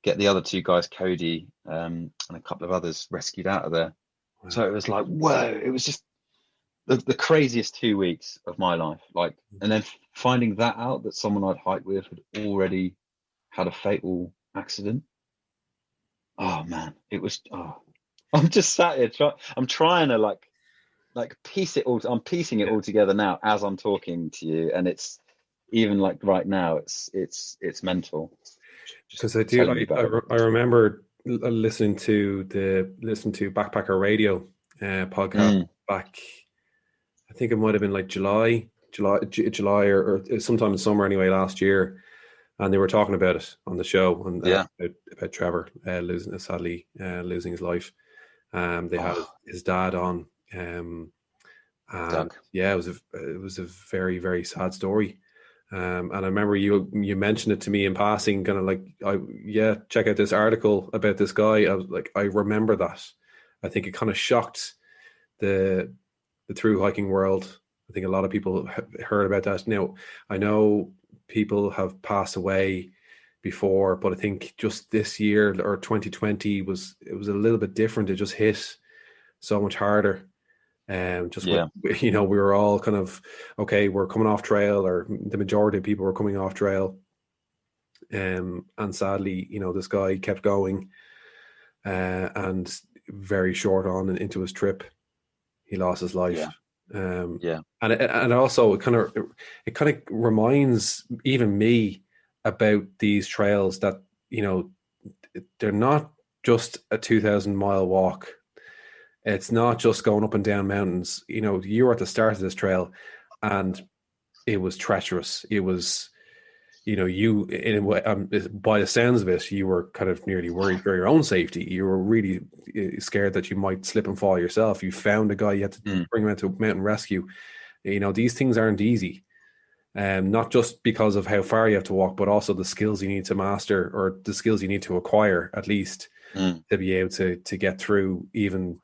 get the other two guys, Cody and a couple of others, rescued out of there. Wow. So it was like, whoa! It was just the craziest 2 weeks of my life. Like, and then finding that out, that someone I'd hiked with had already had a fatal accident. Oh man, it was. I'm just sat here. I'm trying to like piece it all. I'm piecing it all together now as I'm talking to you, and it's even like right now. It's mental. Because I remember listening to Backpacker Radio podcast back. I think it might have been like July or sometime in summer anyway last year, and they were talking about it on the show, and about Trevor sadly losing his life. They had his dad on, and yeah, it was a very, very sad story. And I remember you mentioned it to me in passing, kind of like, check out this article about this guy. I was like, I remember that. I think it kind of shocked the through hiking world. I think a lot of people heard about that. Now, I know people have passed away before, but I think just this year, or 2020, it was a little bit different. It just hit so much harder. We were all kind of, okay, we're coming off trail, or the majority of people were coming off trail. And sadly, this guy kept going, and very short on and into his trip, he lost his life. And also it kind of reminds even me about these trails that, they're not just a 2,000 mile walk. It's not just going up and down mountains. You know, you were at the start of this trail, and it was treacherous. It was, you know, you in a way, by the sounds of it, you were kind of nearly worried for your own safety. You were really scared that you might slip and fall yourself. You found a guy, you had to bring him out to mountain rescue. You know, these things aren't easy. Not just because of how far you have to walk, but also the skills you need to master, or the skills you need to acquire at least, to be able to get through even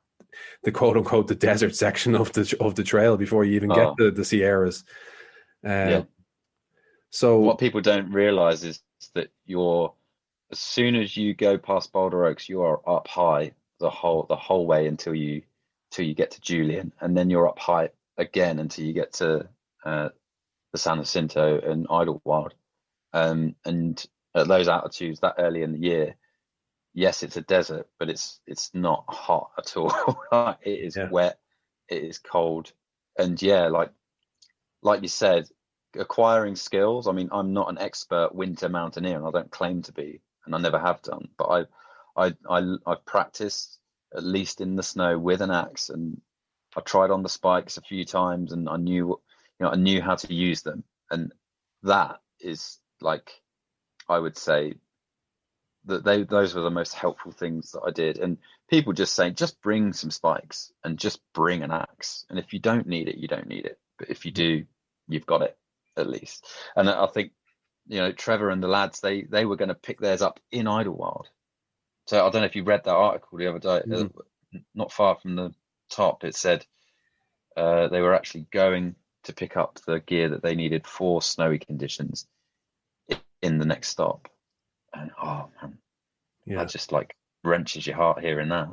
the quote unquote the desert section of the trail before you even get to the Sierras. Yeah. So What people don't realize is that as soon as you go past Boulder Oaks, you are up high the whole way until you get to Julian, and then you're up high again until you get to the San Jacinto and Idlewild. And at those altitudes that early in the year, yes, it's a desert, but it's not hot at all. It is wet, it is cold, and like you said, acquiring skills. I mean, I'm not an expert winter mountaineer, and I don't claim to be, and I never have done. But I've practiced at least in the snow with an axe, and I tried on the spikes a few times, and I knew how to use them. And that is, like, I would say that those were the most helpful things that I did. And people just saying, just bring some spikes and just bring an axe. And if you don't need it, you don't need it. But if you do, you've got it at least. And I think, Trevor and the lads, they were going to pick theirs up in Idlewild. So I don't know if you read that article the other day, not far from the top, it said they were actually going to pick up the gear that they needed for snowy conditions in the next stop. And oh man, that just like wrenches your heart hearing that.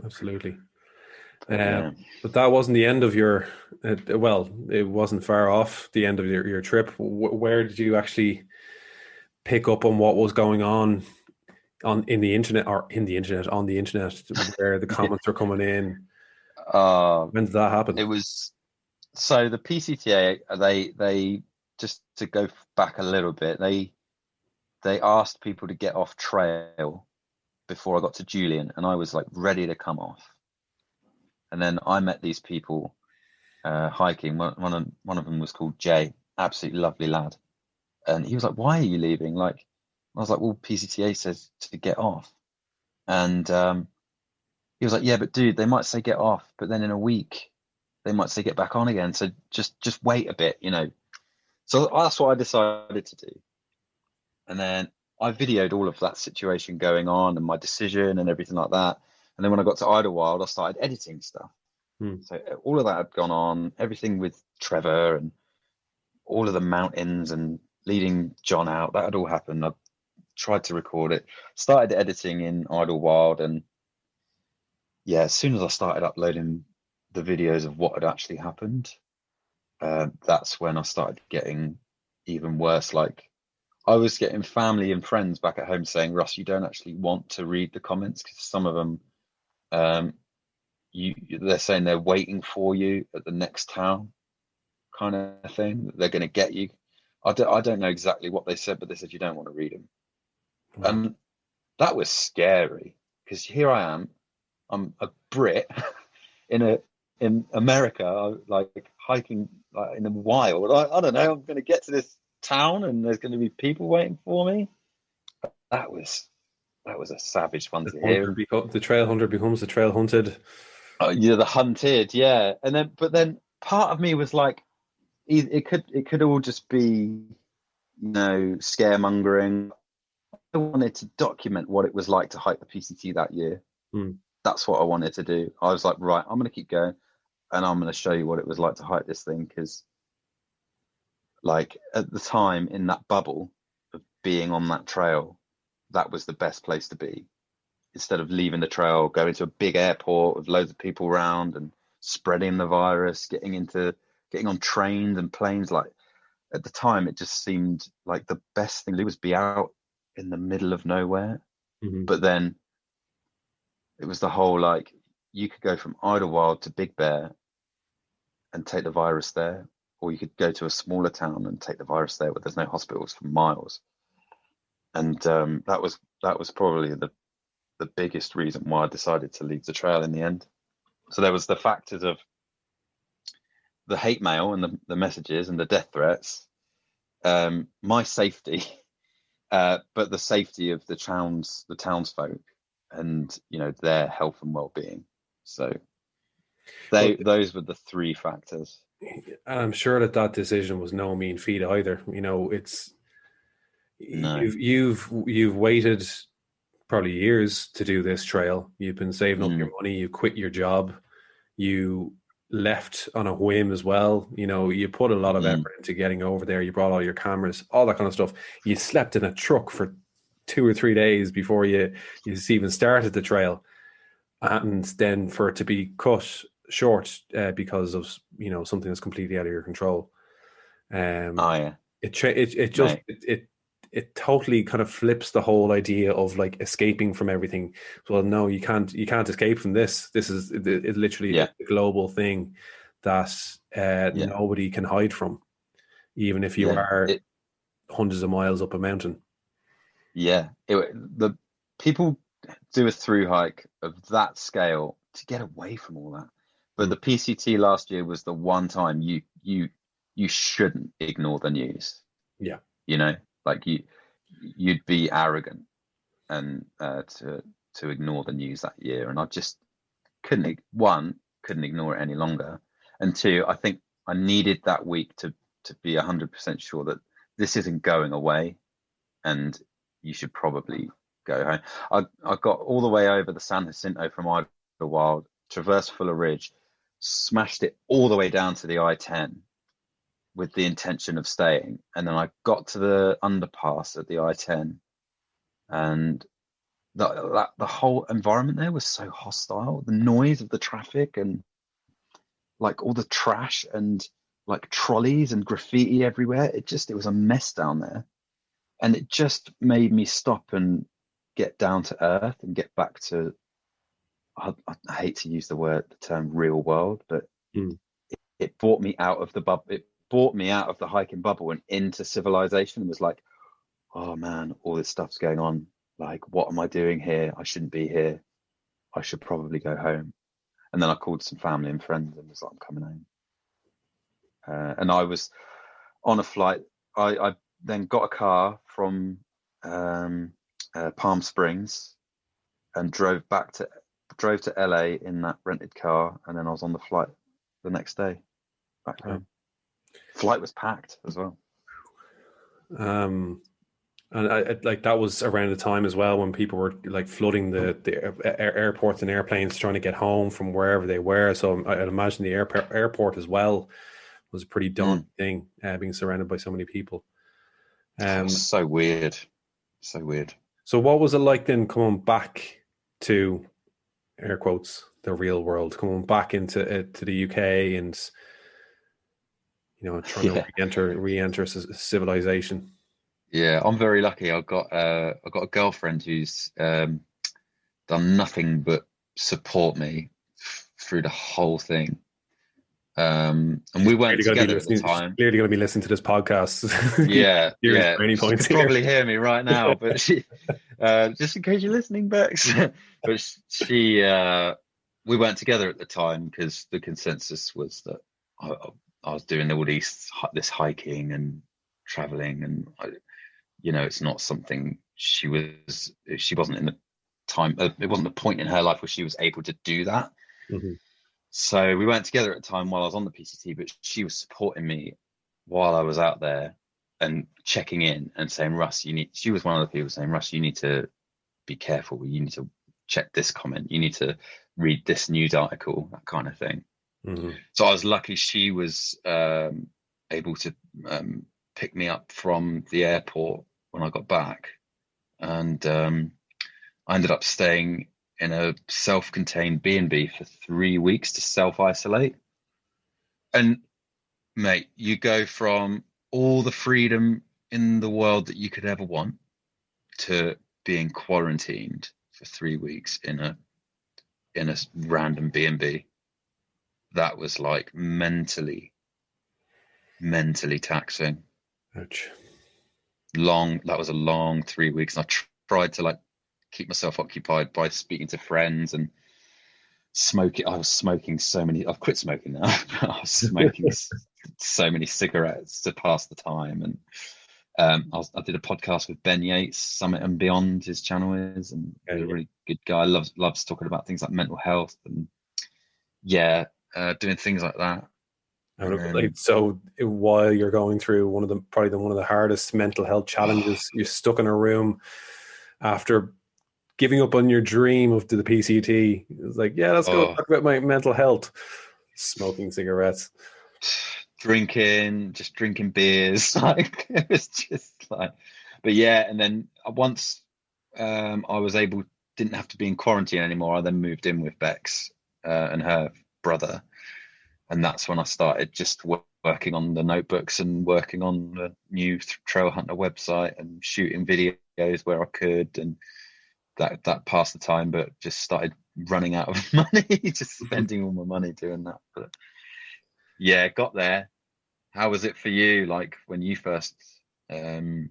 Absolutely. But that wasn't the end of your it wasn't far off the end of your trip. Where did you actually pick up on what was going on on the internet, where the comments were coming in? When did that happen? It was, so the PCTA, they just to go back a little bit, they asked people to get off trail before I got to Julian, and I was like ready to come off. And then I met these people hiking. One of them was called Jay, absolutely lovely lad. And he was like, "Why are you leaving?" Like, I was like, "Well, PCTA says to get off." And he was like, "Yeah, but dude, they might say get off, but then in a week they might say get back on again. So just wait a bit, So that's what I decided to do. And then I videoed all of that situation going on and my decision and everything like that. And then when I got to Idlewild, I started editing stuff. So all of that had gone on, everything with Trevor and all of the mountains and leading John out, that had all happened. I tried to record it, started editing in Idlewild, and as soon as I started uploading the videos of what had actually happened, that's when I started getting even worse. Like, I was getting family and friends back at home saying, "Russ, you don't actually want to read the comments," because some of them, they're saying they're waiting for you at the next town, kind of thing. They're going to get you. I don't know exactly what they said, but they said you don't want to read them. And that was scary, because here I am, I'm a Brit in America, like hiking like in the wild. I don't know. I'm going to get to this town and there's going to be people waiting for me. That was a savage one to hear. The trail hunter becomes the trail hunted. The hunted, yeah. But then part of me was like, it could all just be, scaremongering. I wanted to document what it was like to hike the PCT that year. That's what I wanted to do. I was like, right, I'm going to keep going, and I'm going to show you what it was like to hike this thing, because, like, at the time, in that bubble of being on that trail, that was the best place to be. Instead of leaving the trail, going to a big airport with loads of people around and spreading the virus, getting on trains and planes. Like, at the time, it just seemed like the best thing to do was be out in the middle of nowhere. But then it was the whole, like, you could go from Idlewild to Big Bear and take the virus there, or you could go to a smaller town and take the virus there where there's no hospitals for miles. And that was probably the biggest reason why I decided to leave the trail in the end. So there was the factors of the hate mail and the messages and the death threats, my safety, but the safety of the townsfolk, and their health and well-being. So those were the three factors. And I'm sure that decision was no mean feat either. It's No. you've waited probably years to do this trail. You've been saving up your money. You quit your job. You left on a whim as well. You put a lot of effort into getting over there. You brought all your cameras, all that kind of stuff. You slept in a truck for 2 or 3 days before you even started the trail, and then for it to be cut short because of something that's completely out of your control. It totally kind of flips the whole idea of like escaping from everything. Well, no, you can't escape from this. This is it literally a global thing that nobody can hide from, even if you are hundreds of miles up a mountain. The people do a through hike of that scale to get away from all that. But the PCT last year was the one time you shouldn't ignore the news. Yeah. Like you'd be arrogant and to ignore the news that year. And I just couldn't ignore it any longer. And two, I think I needed that week to be 100% sure that this isn't going away, and you should probably go home. I got all the way over the San Jacinto from Idlewild, traversed Fuller Ridge, smashed it all the way down to the I-10 with the intention of staying. And then I got to the underpass at the I-10, and the whole environment there was so hostile. The noise of the traffic and like all the trash and like trolleys and graffiti everywhere. It was a mess down there. And it just made me stop and get down to earth and get back to, I hate to use the term real world, but it brought me out of the bubble. It brought me out of the hiking bubble and into civilization. It was like, oh man, all this stuff's going on. Like, what am I doing here? I shouldn't be here. I should probably go home. And then I called some family and friends and was like, I'm coming home. And I was on a flight. I then got a car from Palm Springs and drove to LA in that rented car. And then I was on the flight the next day back home. Flight was packed as well. And I like that was around the time as well when people were like flooding the airports and airplanes trying to get home from wherever they were. So I'd imagine the airport as well was a pretty daunting thing, being surrounded by so many people. So weird. So what was it like then coming back to, air quotes, the real world, coming back into to the UK and trying to re-enter civilization? Yeah, I'm very lucky. I've got a girlfriend who's done nothing but support me through the whole thing. And we weren't together at the time. Clearly going to be listening to this podcast. Yeah. She could probably hear me right now, but she, just in case you're listening, Bex. But we weren't together at the time because the consensus was that I was doing all this hiking and traveling, and it's not something she wasn't in the time. It wasn't a point in her life where she was able to do that. Mm-hmm. So we weren't together at the time while I was on the PCT, but she was supporting me while I was out there and checking in and saying, Russ, she was one of the people saying, Russ, you need to be careful. You need to check this comment. You need to read this news article, that kind of thing. Mm-hmm. So I was lucky she was able to pick me up from the airport when I got back. And I ended up staying in a self-contained B&B for 3 weeks to self-isolate. And mate, you go from all the freedom in the world that you could ever want to being quarantined for 3 weeks in a random B&B. That was like mentally taxing. Ouch. That was a long 3 weeks. And I tried to like keep myself occupied by speaking to friends and smoking. I was smoking so many. I've quit smoking now. I was smoking so many cigarettes to pass the time, and I did a podcast with Ben Yates, Summit and Beyond. His channel is, and he's a really good guy. Loves talking about things like mental health and doing things like that. Like, so while you're going through one of the hardest mental health challenges, you're stuck in a room after giving up on your dream of the PCT. It's like, yeah, let's go talk about my mental health. Smoking cigarettes, drinking beers. Like, it was just like, but yeah. And then once I was didn't have to be in quarantine anymore, I then moved in with Bex and her brother. And that's when I started just working on the notebooks and working on the new Trailhunter website and shooting videos where I could. And that passed the time, but just started running out of money, just spending all my money doing that. But yeah, got there. How was it for you? Like when you first, when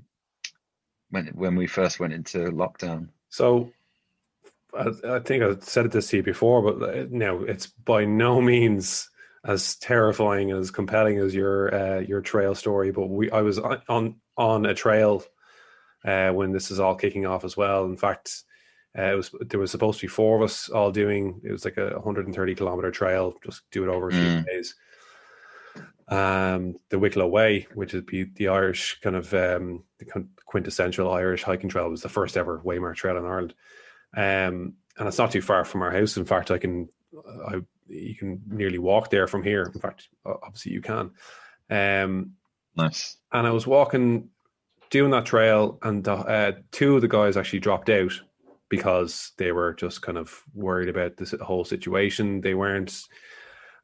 we first went into lockdown? So I think I said this to you before, but no, it's by no means as terrifying as compelling as your trail story. But I was on a trail when this is all kicking off as well. In fact, there was supposed to be 4 of us all doing. It was like a 130-kilometer trail. Just do it over a few days. The Wicklow Way, which is the Irish kind of the quintessential Irish hiking trail, was the first ever Waymark trail in Ireland. And it's not too far from our house. In fact, you can nearly walk there from here. In fact, obviously you can. Nice. And I was doing that trail, and 2 of the guys actually dropped out because they were just kind of worried about this whole situation. They weren't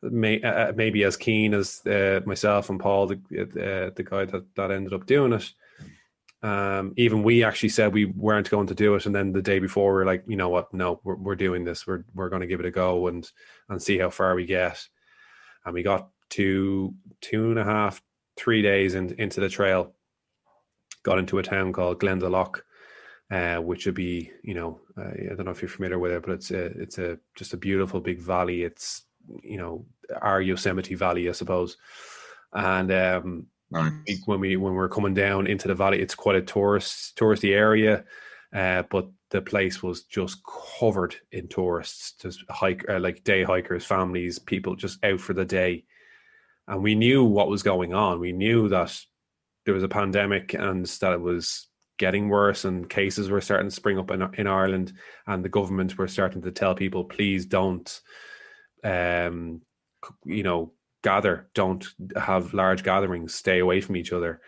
maybe as keen as myself and Paul, the guy that ended up doing it. Even we actually said we weren't going to do it, and then the day before we were like, you know what, no, we're doing this. We're going to give it a go and see how far we get. And we got to 2.5, 3 days into the trail, got into a town called Glendalough, which would be, I don't know if you're familiar with it, but it's just a beautiful big valley. It's, our Yosemite Valley, I suppose. And nice. when we're coming down into the valley, it's quite a touristy area, but the place was just covered in tourists, just like day hikers, families, people just out for the day. And we knew what was going on. We knew that there was a pandemic and that it was getting worse, and cases were starting to spring up in Ireland, and the government were starting to tell people, please don't, gather, don't have large gatherings, stay away from each other.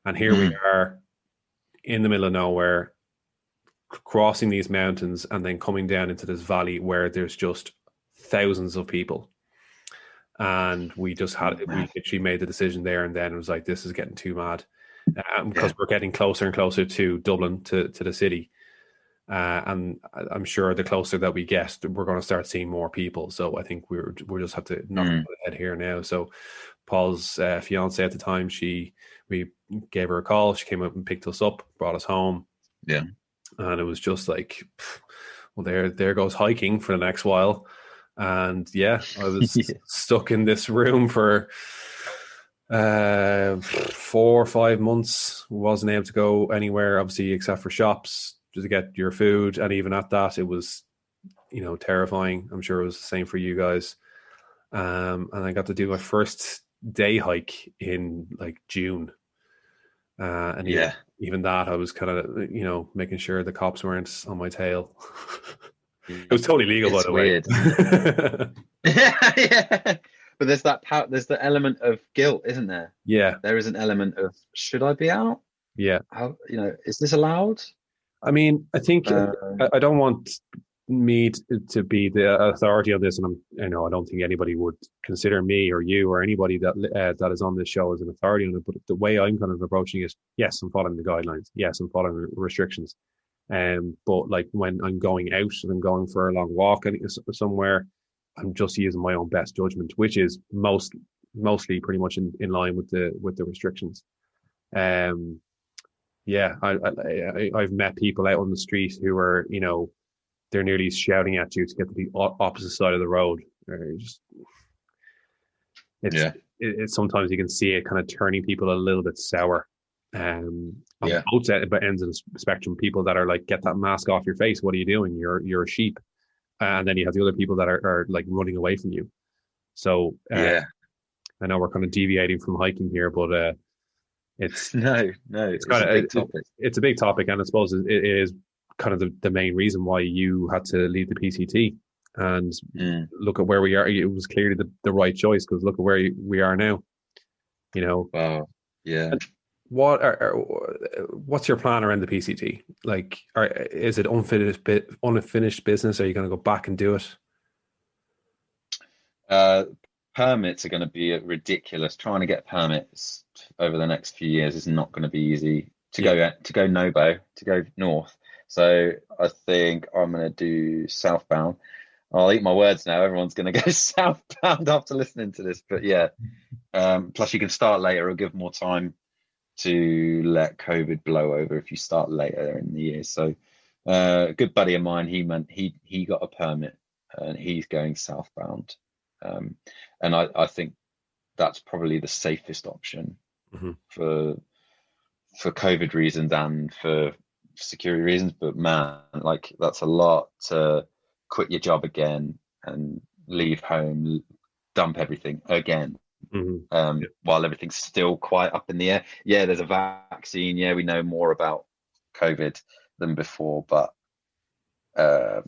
And here we are in the middle of nowhere, crossing these mountains and then coming down into this valley where there's just thousands of people. And we literally made the decision there and then. It was like, this is getting too mad, because we're getting closer and closer to Dublin, to the city. And I'm sure the closer that we get, we're going to start seeing more people. So I think we'll just have to knock on the head here now. So Paul's fiance at the time, we gave her a call. She came up and picked us up, brought us home. Yeah. And it was just like, well, there goes hiking for the next while. And I was stuck in this room for 4 or 5 months. Wasn't able to go anywhere, obviously, except for shops to get your food. And even at that, it was, terrifying. I'm sure it was the same for you guys. And I got to do my first day hike in like June. And even that, I was kind of, making sure the cops weren't on my tail. It was totally legal, by the weird. way. Yeah. But there's there's the element of guilt, isn't there? Yeah. There is an element of, should I be out? Yeah. How, is this allowed? I mean, I think I don't want me to be the authority on this, and I don't think anybody would consider me or you or anybody that is on this show as an authority on it. But the way I'm kind of approaching it, yes, I'm following the guidelines. Yes, I'm following restrictions. But like when I'm going out and I'm going for a long walk somewhere, I'm just using my own best judgment, which is mostly pretty much in line with the restrictions. I've met people out on the street who are, they're nearly shouting at you to get to the opposite side of the road. It's sometimes you can see it kind of turning people a little bit sour. On both ends of the spectrum, people that are like, get that mask off your face. What are you doing? You're a sheep. And then you have the other people that are like running away from you. So I know we're kind of deviating from hiking here, but it's it's a big topic. It's a big topic, and I suppose it is kind of the main reason why you had to leave the PCT and look at where we are. It was clearly the right choice, because look at where we are now. You know. Wow. Yeah. What's your plan around the PCT? Like, is it unfinished business? Are you going to go back and do it? Permits are going to be ridiculous. Trying to get permits over the next few years is not going to be easy. To go Nobo, to go north. So I think I'm going to do southbound. I'll eat my words now. Everyone's going to go southbound after listening to this. But yeah, plus you can start later. It'll give more time to let COVID blow over if you start later in the year. So a good buddy of mine, he got a permit and he's going southbound. And I think that's probably the safest option for COVID reasons and for security reasons. But man, like, that's a lot to quit your job again and leave home, dump everything again. While everything's still quite up in the air. Yeah, there's a vaccine. Yeah, we know more about COVID than before. But I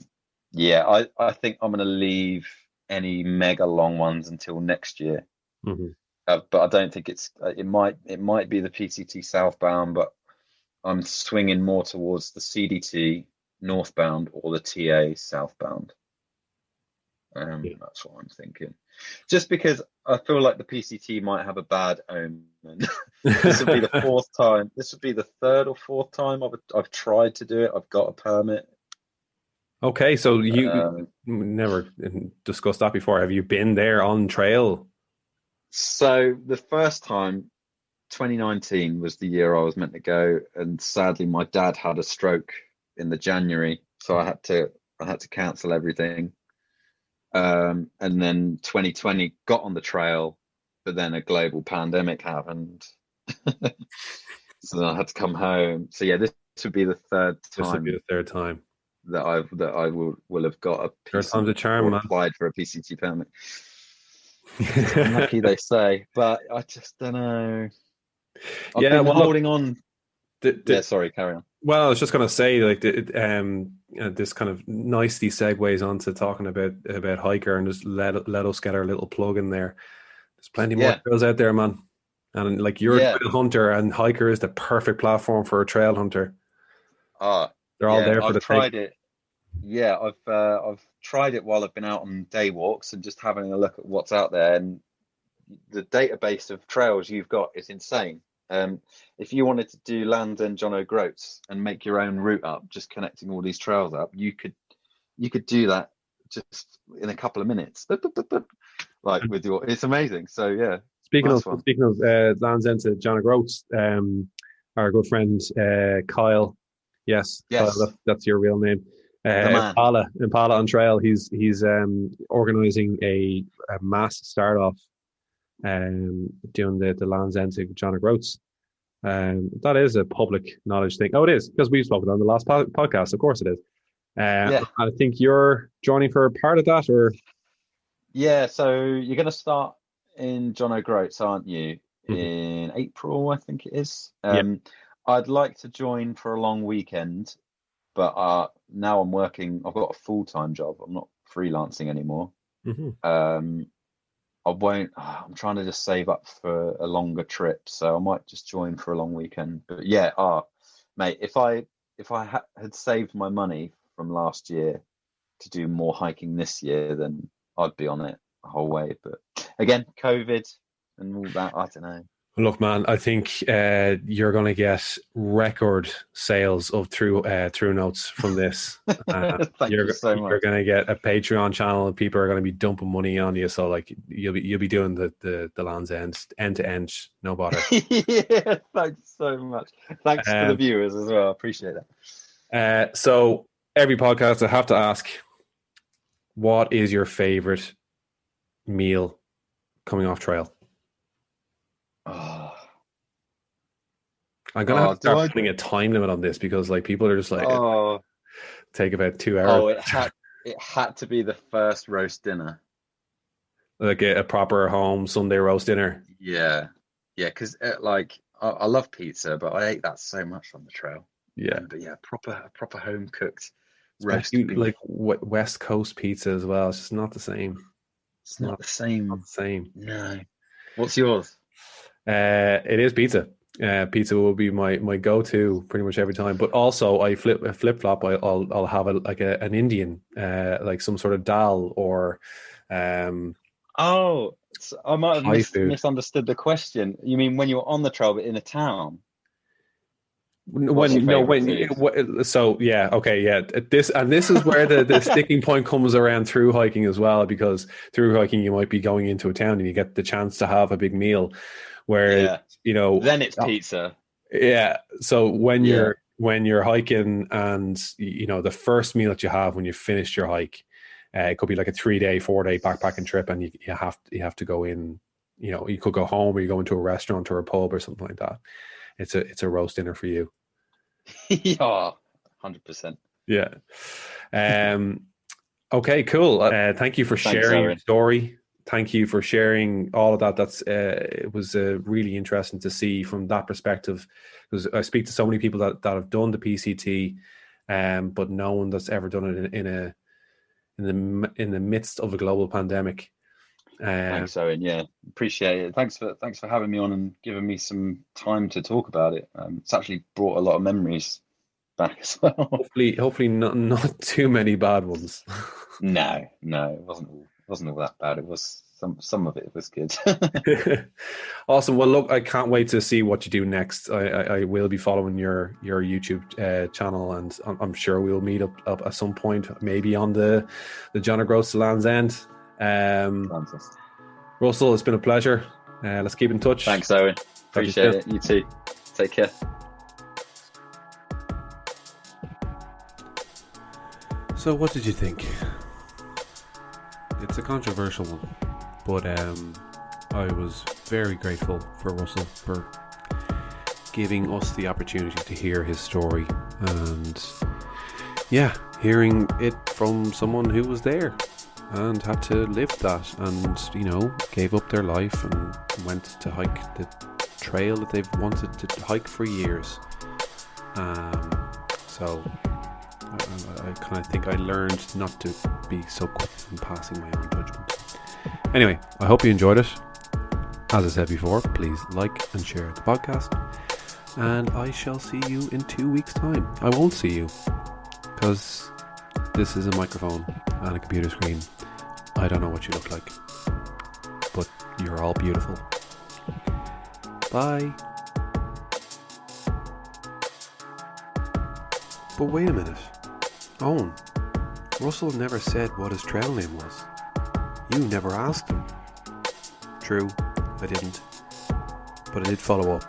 think I'm going to leave any mega long ones until next year. But I don't think it might be the PCT southbound, but I'm swinging more towards the CDT northbound or the TA southbound. That's what I'm thinking. Just because I feel like the PCT might have a bad omen. This would be the fourth time. This would be the third or fourth time I've tried to do it. I've got a permit. Okay, so you never discussed that before. Have you been there on trail? So the first time, 2019 was the year I was meant to go, and sadly my dad had a stroke in the January, so I had to cancel everything. And then 2020 got on the trail, but then a global pandemic happened. So then I had to come home. So yeah, this would be the third time. This would be the third time that I will have got a PCT, third time's a charm, man. Applied for a PCT permit. Lucky, they say, but I just don't know. I've been holding on. Sorry, carry on. Well, I was just going to say, like, this kind of nicely segues onto talking about HiiKER, and just let us get our little plug in there. There's plenty more trails out there, man. And like, you're a trail hunter, and HiiKER is the perfect platform for a trail hunter. They're all there for the tried it. Yeah, I've tried it while I've been out on day walks and just having a look at what's out there, and the database of trails you've got is insane. If you wanted to do Land's End John O'Groats and make your own route up, just connecting all these trails up, you could do that just in a couple of minutes. Like with it's amazing. So yeah. Speaking of Land's End to John O'Groats, our good friend Kyle, yes, Kyle, that's your real name. Impala on trail. He's organising a mass start off. Doing the Land's End to John O'Groats. That is a public knowledge thing. Oh, it is, because we've spoken on the last podcast. Of course it is. I think you're joining for a part of that, or? Yeah, so you're going to start in John O'Groats, aren't you? In April, I think it is. I'd like to join for a long weekend, but now I'm working. I've got a full-time job. I'm not freelancing anymore. I'm trying to just save up for a longer trip, so I might just join for a long weekend. But yeah, mate, if I had saved my money from last year to do more hiking this year, then I'd be on it the whole way. But again, COVID and all that, I don't know. Look, man, I think you're going to get record sales of True Notes from this. Thank you so much. You're going to get a Patreon channel, and people are going to be dumping money on you. So, like, you'll be doing the Land's End to end, no bother. Thanks so much. Thanks to the viewers as well. I appreciate that. So Every podcast I have to ask, what is your favorite meal coming off trail? Oh, I'm gonna have to do start I? putting a time limit on this because like people are just like Oh, take about 2 hours. it had to be the first roast dinner. Like a proper home Sunday roast dinner. Yeah, yeah, because like I love pizza, but I ate that so much on the trail. Yeah. But yeah, proper home cooked roast Especially beef. like West Coast pizza as well. It's just not the same. It's Not not the not same. the same. No. What's yours? It is pizza. Pizza will be my go-to pretty much every time. But also, I flip flop. I'll have an Indian, like some sort of dal or um, Oh, I might have Thai food. misunderstood the question. You mean when you're on the trail but in a town? What's your When no favorite when food? so yeah, okay, yeah, this is where the sticking point comes around through hiking as well, because through hiking you might be going into a town and you get the chance to have a big meal, whereas Yeah. you know Then it's pizza. yeah. So Yeah. when you're hiking and you know the first meal that you have when you finished your hike, it could be like a 3 day, 4 day backpacking trip, and you have to go in. You know, you could go home or you go into a restaurant or a pub or something like that. It's a roast dinner for you. Yeah, 100%. Yeah. Okay. Cool. Thank you for Thanks, sharing your Owen. story. Thank you for sharing all of that. It was really interesting to see from that perspective, because I speak to so many people that have done the PCT, but no one that's ever done it in the midst of a global pandemic. Thanks, Owen. Yeah, appreciate it. Thanks for having me on and giving me some time to talk about it. It's actually brought a lot of memories back as well. Hopefully not too many bad ones. No, it wasn't all that bad. It was some of it was good. Awesome. Well, look, I can't wait to see what you do next. I will be following your YouTube channel, and I'm sure we'll meet up at some point, maybe on the John O'Groats to Land's End. Fantastic. Russell, it's been a pleasure. Let's keep in touch. Thanks, Owen. Talk to you Appreciate soon. it. You too. Take care. So, what did you think? It's a controversial one, but I was very grateful for Russell for giving us the opportunity to hear his story, and yeah, hearing it from someone who was there and had to live that, and you know, gave up their life and went to hike the trail that they've wanted to hike for years. So I kind of think I learned not to be so quick in passing my own judgment. Anyway, I hope you enjoyed it. As I said before, please like and share the podcast, and I shall see you in 2 weeks' time. I won't see you because this is a microphone and a computer screen. I don't know what you look like, but you're all beautiful. Bye. But wait a minute. Owen, Russell never said what his trail name was. You never asked him. True, I didn't. But I did follow up.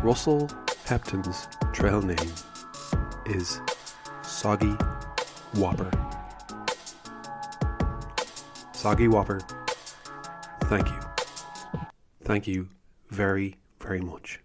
Russel Hepton's trail name is Soggy Whopper. Soggy Whopper, thank you. Thank you very, very much.